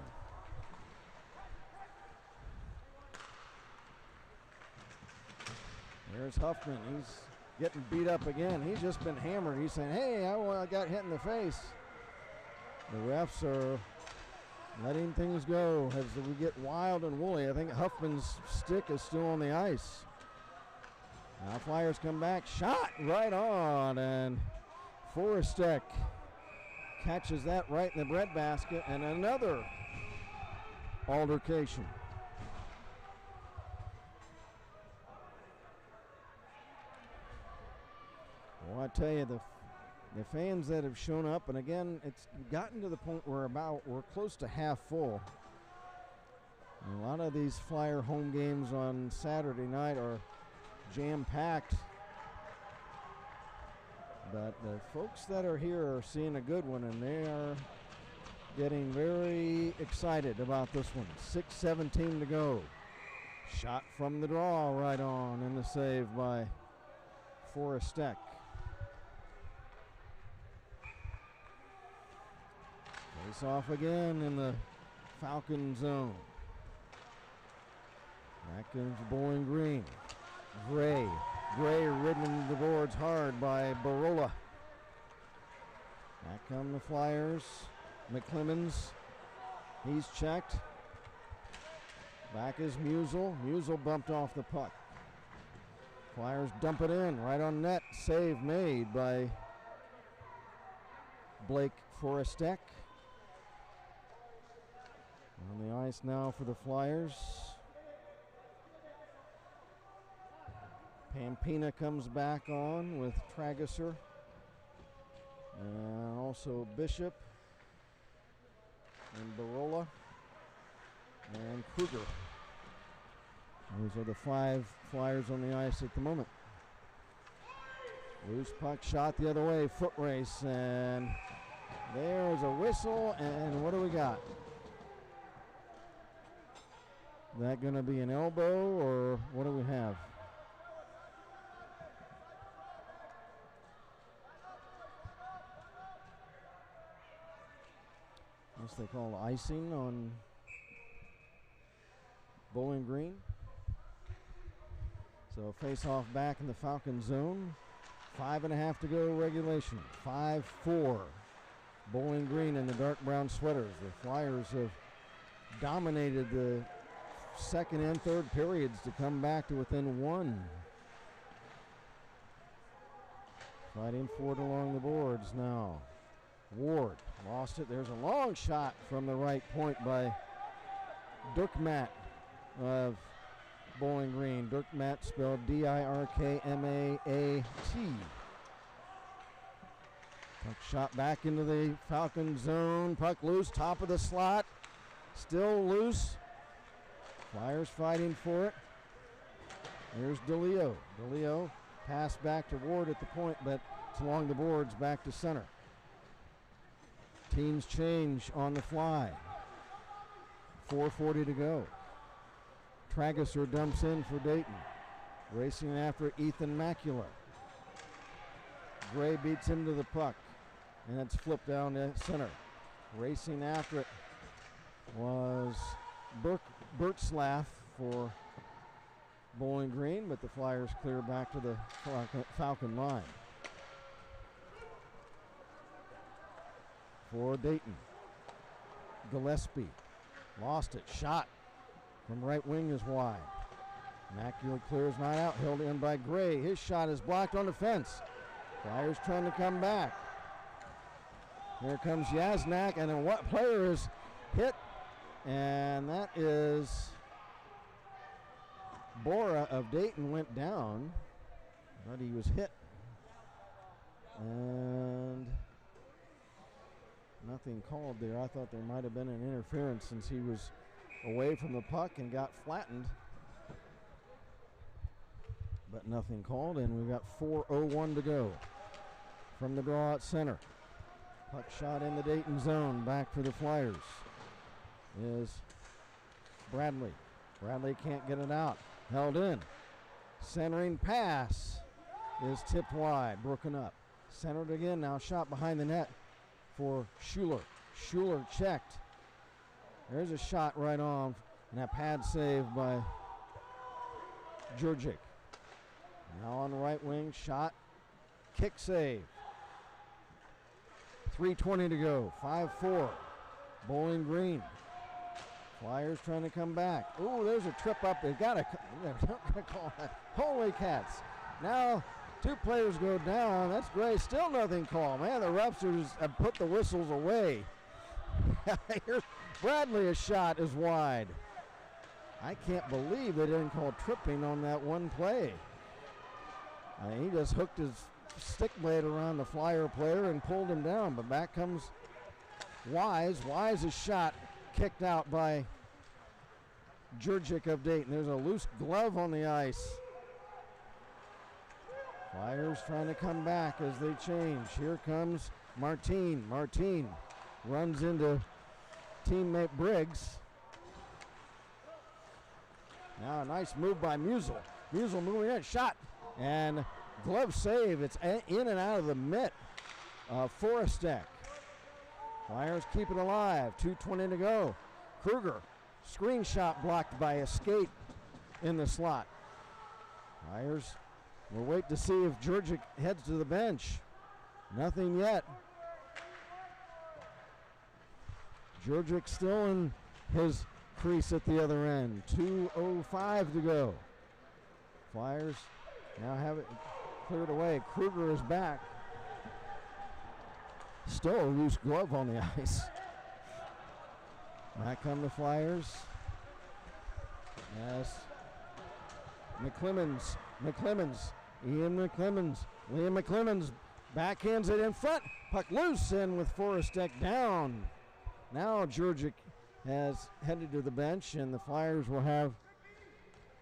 There's Huffman. He's getting beat up again. He's just been hammered. He's saying, hey, I got hit in the face. The refs are letting things go as we get wild and woolly. I think Huffman's stick is still on the ice. Now Flyers come back. Shot right on, and Forrestek catches that right in the breadbasket, and another altercation. Well, I tell you, the fans that have shown up, and again, it's gotten to the point where we're close to half full. And a lot of these Flyer home games on Saturday night are jam-packed. But the folks that are here are seeing a good one, and they are getting very excited about this one. 6:17 to go. Shot from the draw right on, and the save by Forrestek. Face off again in the Falcon zone. Back goes Bowling Green. Gray ridden into the boards hard by Barola. Back come the Flyers. McClemens. He's checked. Back is Musel. Musel bumped off the puck. Flyers dump it in right on net. Save made by Blake Forrestek. On the ice now for the Flyers. Pampina comes back on with Trageser. And also Bishop and Barola and Kruger. Those are the 5 Flyers on the ice at the moment. Loose puck shot the other way, foot race, and there's a whistle, and what do we got? Is that going to be an elbow, or what do we have? I guess they call icing on Bowling Green. So face-off back in the Falcon zone. 5.5 to go regulation. 5-4. Bowling Green in the dark brown sweaters. The Flyers have dominated the second and third periods to come back to within 1. Fighting for it along the boards now. Ward lost it. There's a long shot from the right point by Dirkmaat of Bowling Green. Dirkmaat spelled D-I-R-K-M-A-A-T. Puck shot back into the Falcon zone. Puck loose, top of the slot. Still loose. Flyers fighting for it. Here's DeLeo. DeLeo pass back to Ward at the point, but it's along the boards back to center. Teams change on the fly. 4:40 to go. Trageser dumps in for Dayton. Racing after Ethan Macula. Gray beats him to the puck, and it's flipped down to center. Racing after it was Bertzlaff for Bowling Green, but the Flyers clear back to the Falcon line. For Dayton. Gillespie lost it. Shot from right wing is wide. Macula clears not out. Held in by Gray. His shot is blocked on the fence. Flyers trying to come back. Here comes Yaznak, and then what player is hit? And that is Bora of Dayton went down, but he was hit. And nothing called there. I thought there might have been an interference since he was away from the puck and got flattened. But nothing called, and we've got 4:01 to go from the draw at center. Puck shot in the Dayton zone. Back for the Flyers is Bradley. Bradley can't get it out. Held in. Centering pass is tipped wide. Broken up. Centered again. Now shot behind the net for Schuler. Schuler checked. There's a shot right on, and a pad save by Jurgic. Now on the right wing, shot, kick save. 3:20 to go, 5-4. Bowling Green. Flyers trying to come back. Oh, there's a trip up. They're not gonna call that. Holy cats. Now 2 players go down. That's great. Still nothing called. Man, the refs have put the whistles away. Here's Bradley. A shot is wide. I can't believe they didn't call tripping on that one play. He just hooked his stick blade around the Flyer player and pulled him down. But back comes Wise. Wise's shot kicked out by Jurgic of Dayton. There's a loose glove on the ice. Flyers trying to come back as they change. Here comes Martin. Martin runs into teammate Briggs. Now a nice move by Musel. Musel moving in, shot, and glove save. It's in and out of the mitt. Forrestek. Flyers keep it alive. 2:20 to go. Kruger, screen shot blocked by a skate in the slot. Flyers will wait to see if Jurgic heads to the bench. Nothing yet. Jurgic still in his crease at the other end. 2:05 to go. Flyers now have it cleared away. Kruger is back. Still a loose glove on the ice. Back come the Flyers as McClemens McClemens. Liam McClemens backhands it in front. Puck loose, and with Forresteck down. Now Georgic has headed to the bench, and the Flyers will have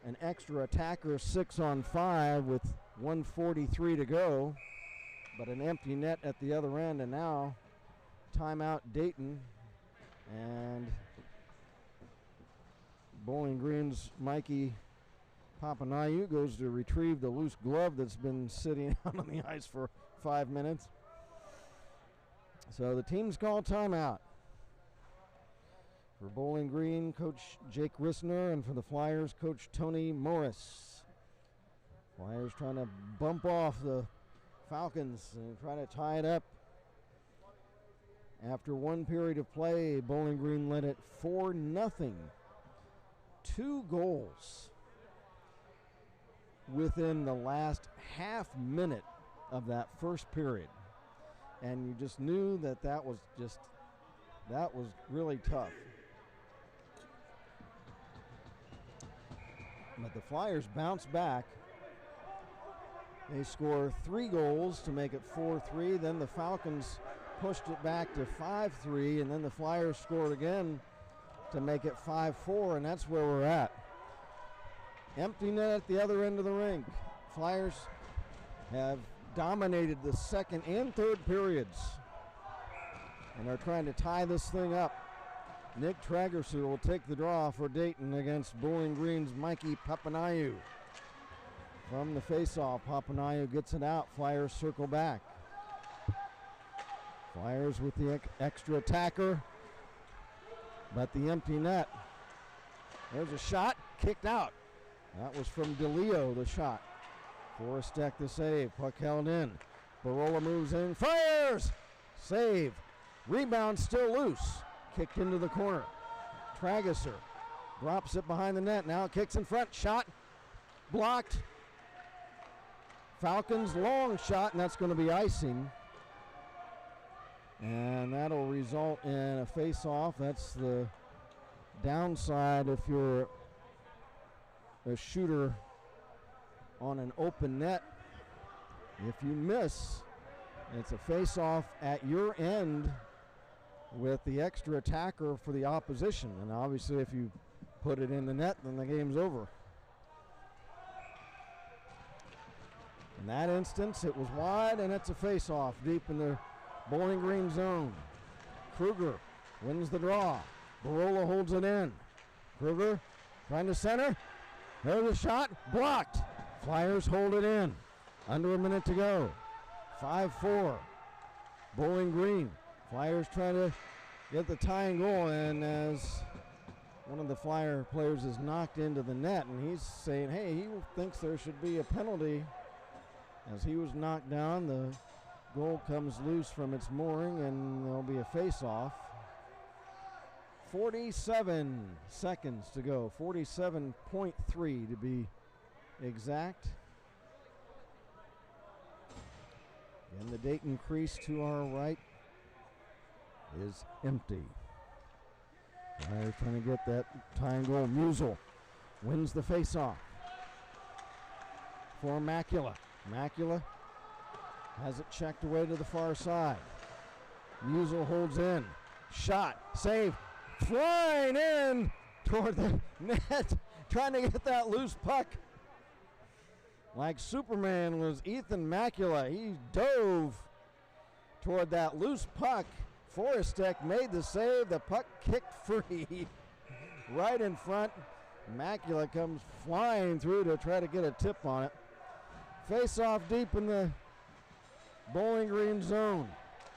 an extra attacker 6-on-5 with 1:43 to go. But an empty net at the other end, and now timeout Dayton. And Bowling Green's Mikey Papanayu goes to retrieve the loose glove that's been sitting out on the ice for 5 minutes. So the team's called timeout. For Bowling Green, Coach Jake Rissner, and for the Flyers, Coach Tony Morris. Flyers trying to bump off the Falcons and try to tie it up. After one period of play, Bowling Green led it 4-0. 2 goals within the last half minute of that first period. And you just knew that was really tough. But the Flyers bounce back. They score 3 goals to make it 4-3. Then the Falcons pushed it back to 5-3, and then the Flyers scored again to make it 5-4, and that's where we're at. Empty net at the other end of the rink. Flyers have dominated the second and third periods and are trying to tie this thing up. Nick Tragerser will take the draw for Dayton against Bowling Green's Mikey Papanayu. From the faceoff, Papanayu gets it out. Flyers circle back. Flyers with the extra attacker, but the empty net. There's a shot, kicked out. That was from DeLeo, the shot. Forresteck the save, puck held in. Barola moves in, fires! Save. Rebound still loose. Kicked into the corner. Tragerser drops it behind the net. Now kicks in front. Shot blocked. Falcons long shot, and that's going to be icing. And that'll result in a face-off. That's the downside if you're a shooter on an open net. If you miss, it's a face-off at your end with the extra attacker for the opposition. And obviously if you put it in the net, then the game's over. In that instance, it was wide, and it's a face-off deep in the Bowling Green zone. Kruger wins the draw. Barola holds it in. Kruger trying to center. There's a shot, blocked. Flyers hold it in. Under a minute to go. 5-4. Bowling Green. Flyers trying to get the tying goal, and as one of the Flyer players is knocked into the net, and he's saying, hey, he thinks there should be a penalty. As he was knocked down, the goal comes loose from its mooring, and there'll be a face-off. 47 seconds to go, 47.3 to be exact. And the Dayton crease to our right is empty. Flyers trying to get that tying goal. Musel wins the face-off for Macula. Macula has it checked away to the far side. Musel holds in. Shot. Save. Flying in toward the net. Trying to get that loose puck. Like Superman was Ethan Macula. He dove toward that loose puck. Forresteck made the save. The puck kicked free right in front. Macula comes flying through to try to get a tip on it. Face off deep in the Bowling Green zone.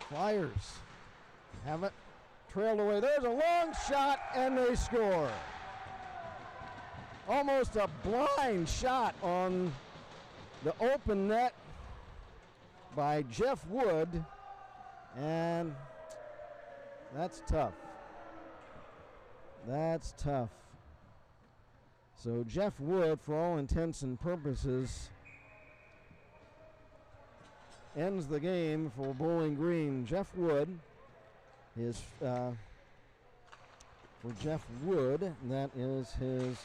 Flyers have it trailed away. There's a long shot, and they score. Almost a blind shot on the open net by Jeff Wood, and that's tough. That's tough. So Jeff Wood, for all intents and purposes, ends the game for Bowling Green. Jeff Wood is, for Jeff Wood, that is his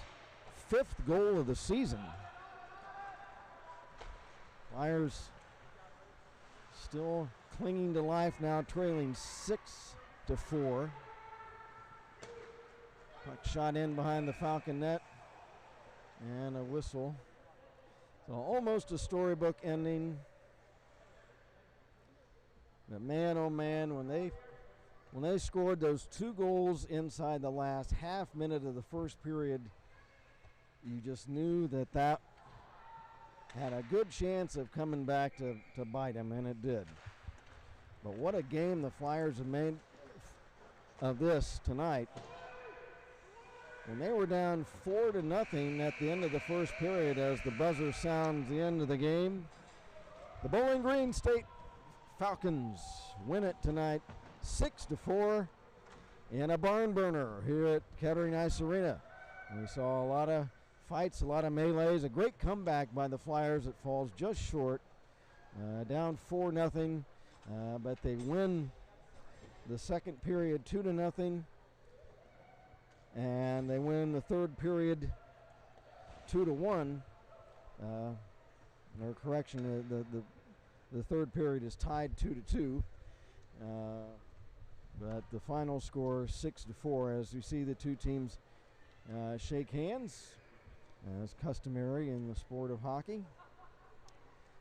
5th goal of the season. Flyers still clinging to life now, trailing 6-4. Puck shot in behind the Falcon net, and a whistle. So almost a storybook ending. But man, oh man, when they scored those 2 goals inside the last half minute of the first period, you just knew that had a good chance of coming back to bite them, and it did. But what a game the Flyers have made of this tonight. When they were down 4-0 at the end of the first period, as the buzzer sounds the end of the game, the Bowling Green State Falcons win it tonight 6-4 in a barn burner here at Kettering Ice Arena. And we saw a lot of fights, a lot of melees, a great comeback by the Flyers that falls just short, down 4-0, but they win the second period 2-0, and they win the third period 2-1. Or correction, the third period is tied 2-2, but the final score 6-4 as you see the two teams shake hands, as customary in the sport of hockey.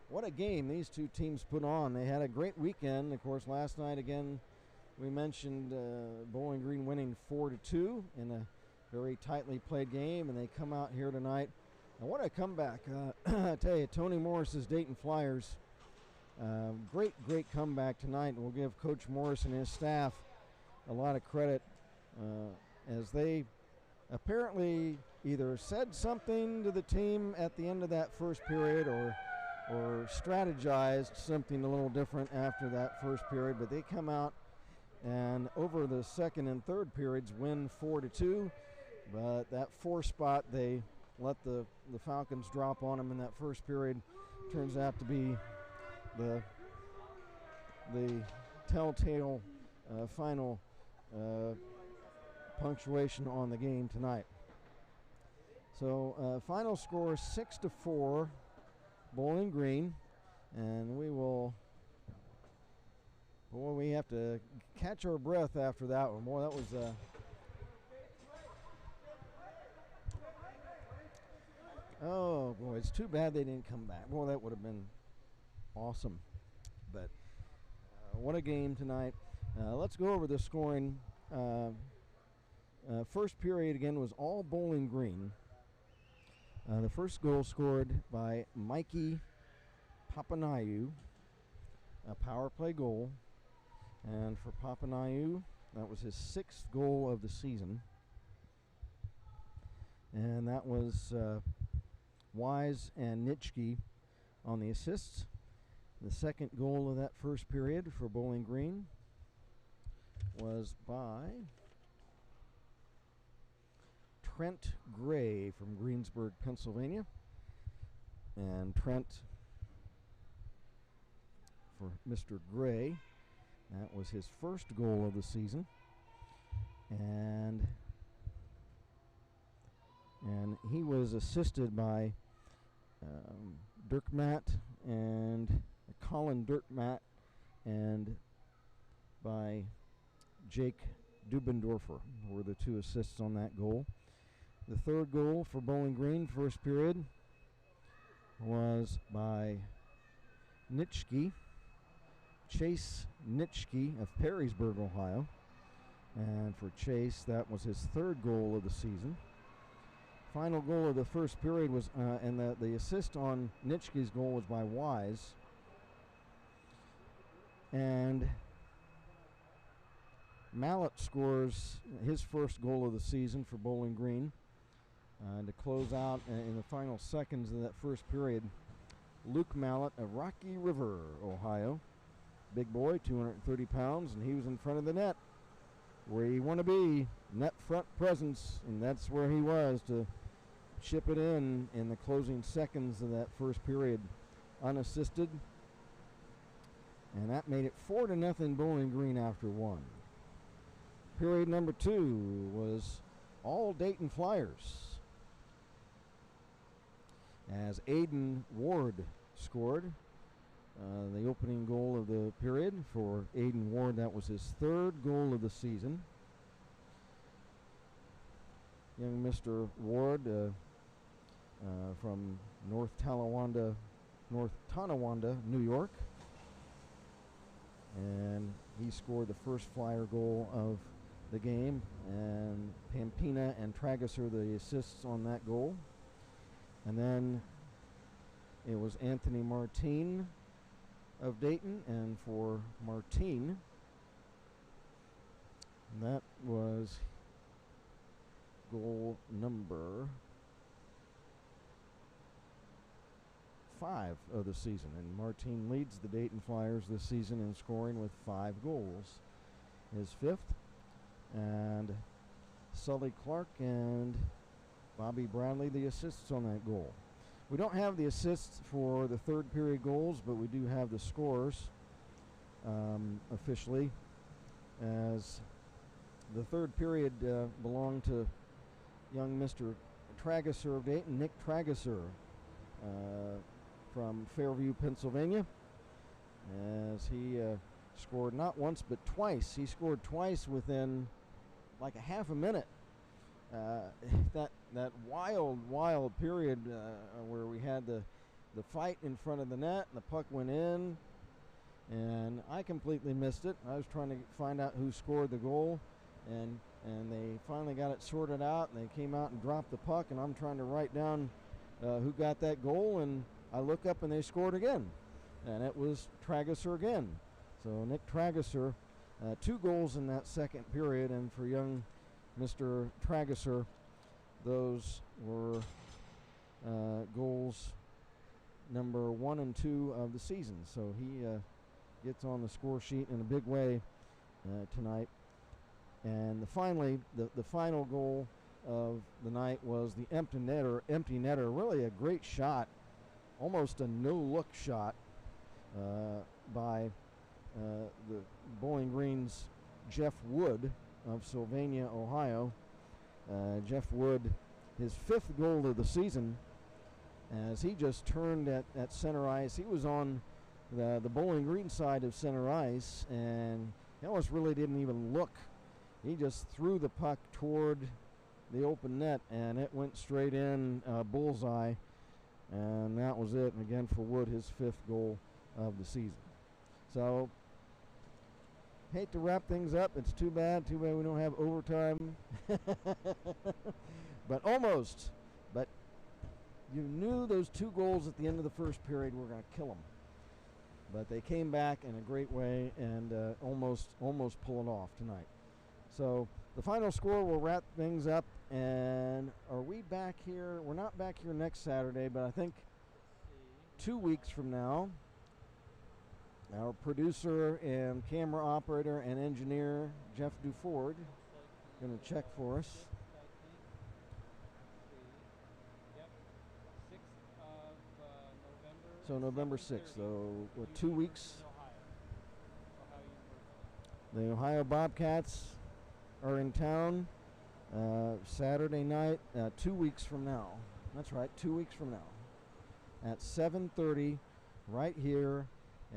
What a game these two teams put on. They had a great weekend. Of course, last night again we mentioned Bowling Green winning 4-2 in a very tightly played game, and they come out here tonight. And what a comeback. I tell you, Tony Morris's Dayton Flyers, great comeback tonight, and we'll give Coach Morris and his staff a lot of credit as they apparently either said something to the team at the end of that first period or strategized something a little different after that first period, but they come out and over the second and third periods win 4-2, but that 4 spot they let the Falcons drop on them in that first period turns out to be the telltale final punctuation on the game tonight. So final score 6-4 Bowling Green, and we will, boy, we have to catch our breath after that one. Boy, that was oh boy, it's too bad they didn't come back. Boy, that would have been awesome. But what a game tonight. Let's go over the scoring. First period again was all Bowling Green. The first goal scored by Mikey Papanayu, a power play goal. And for Papanayu, that was his 6th goal of the season. And that was Wise and Nitschke on the assists. The second goal of that first period for Bowling Green was by Trent Gray from Greensburg, Pennsylvania. And Trent, for Mr. Gray, that was his first goal of the season. And he was assisted by Dirkmatt and Colin Dirkmatt, and by Jake Dubendorfer were the 2 assists on that goal. The third goal for Bowling Green, first period, was by Nitschke, Chase Nitschke of Perrysburg, Ohio. And for Chase, that was his 3rd goal of the season. Final goal of the first period was, and the assist on Nitschke's goal was by Wise. And Mallett scores his first goal of the season for Bowling Green. To close out in the final seconds of that first period, Luke Mallett of Rocky River, Ohio. Big boy, 230 pounds, and he was in front of the net where you want to be, net front presence, and that's where he was to chip it in the closing seconds of that first period, unassisted. And that made it 4-0 Bowling Green after 1. Period number 2 was all Dayton Flyers, as Aiden Ward scored the opening goal of the period for Aiden Ward. That was his 3rd goal of the season. Young Mr. Ward from North Tonawanda, New York. And he scored the first Flyer goal of the game, and Pampina and Trageser the assists on that goal. And then it was Anthony Martine of Dayton, and for Martine, that was goal number 5 of the season. And Martine leads the Dayton Flyers this season in scoring with 5 goals. His 5th. And Sully Clark and Bobby Bradley the assists on that goal. We don't have the assists for the 3rd period goals, but we do have the scores officially, as the 3rd period belonged to young Mr. Trageser of Dayton, Nick Trageser, from Fairview, Pennsylvania, as he scored not once but twice. He scored twice within like a half a minute. That wild period where we had the fight in front of the net, and the puck went in, and I completely missed it. I was trying to find out who scored the goal, and they finally got it sorted out, and they came out and dropped the puck, and I'm trying to write down who got that goal, and I look up and they scored again, and it was Trageser again. So Nick Trageser, 2 goals in that 2nd period, and for young Mr. Trageser, those were goals number 1 and 2 of the season. So he gets on the score sheet in a big way tonight. And finally, the final goal of the night was the empty netter. Really a great shot, almost a no-look shot by the Bowling Green's Jeff Wood of Sylvania, Ohio. Jeff Wood, his 5th goal of the season, as he just turned at center ice. He was on the Bowling Green side of center ice, and he almost really didn't even look. He just threw the puck toward the open net, and it went straight in, bullseye, and that was it. And again for Wood, his 5th goal of the season. So, hate to wrap things up. It's too bad we don't have overtime. But almost. But you knew those 2 goals at the end of the 1st period were going to kill them. But they came back in a great way and almost pull it off tonight. So the final score will wrap things up. And are we back here? We're not back here next Saturday, but I think 2 weeks from now, our producer and camera operator and engineer, Jeff Duford, going to check for us. So November 6th, so what, 2 weeks? The Ohio Bobcats are in town Saturday night, 2 weeks from now. That's right, 2 weeks from now at 7:30 right here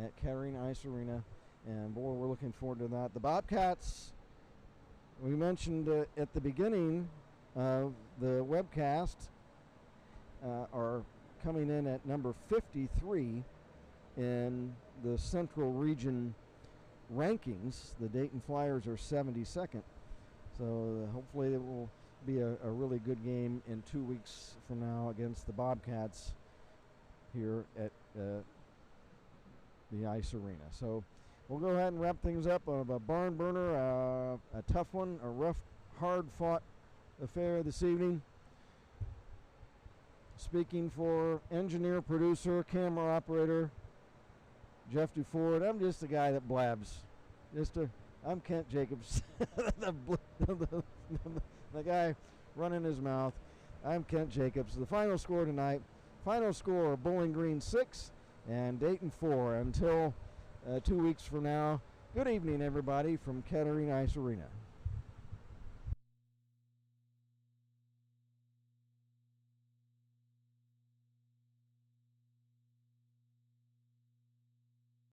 at Kettering Ice Arena. And boy, we're looking forward to that. The Bobcats, we mentioned at the beginning of the webcast, are coming in at number 53 in the Central Region rankings. The Dayton Flyers are 72nd. So hopefully it will be a really good game in 2 weeks from now against the Bobcats here at the Ice Arena. So we'll go ahead and wrap things up on a barn burner, a tough one, a rough, hard-fought affair this evening. Speaking for engineer, producer, camera operator, Jeff Duford, I'm just a guy that blabs. I'm Kent Jacobs, the guy running his mouth. I'm Kent Jacobs. The final score tonight, Bowling Green 6 and Dayton 4. Until 2 weeks from now, good evening, everybody, from Kettering Ice Arena.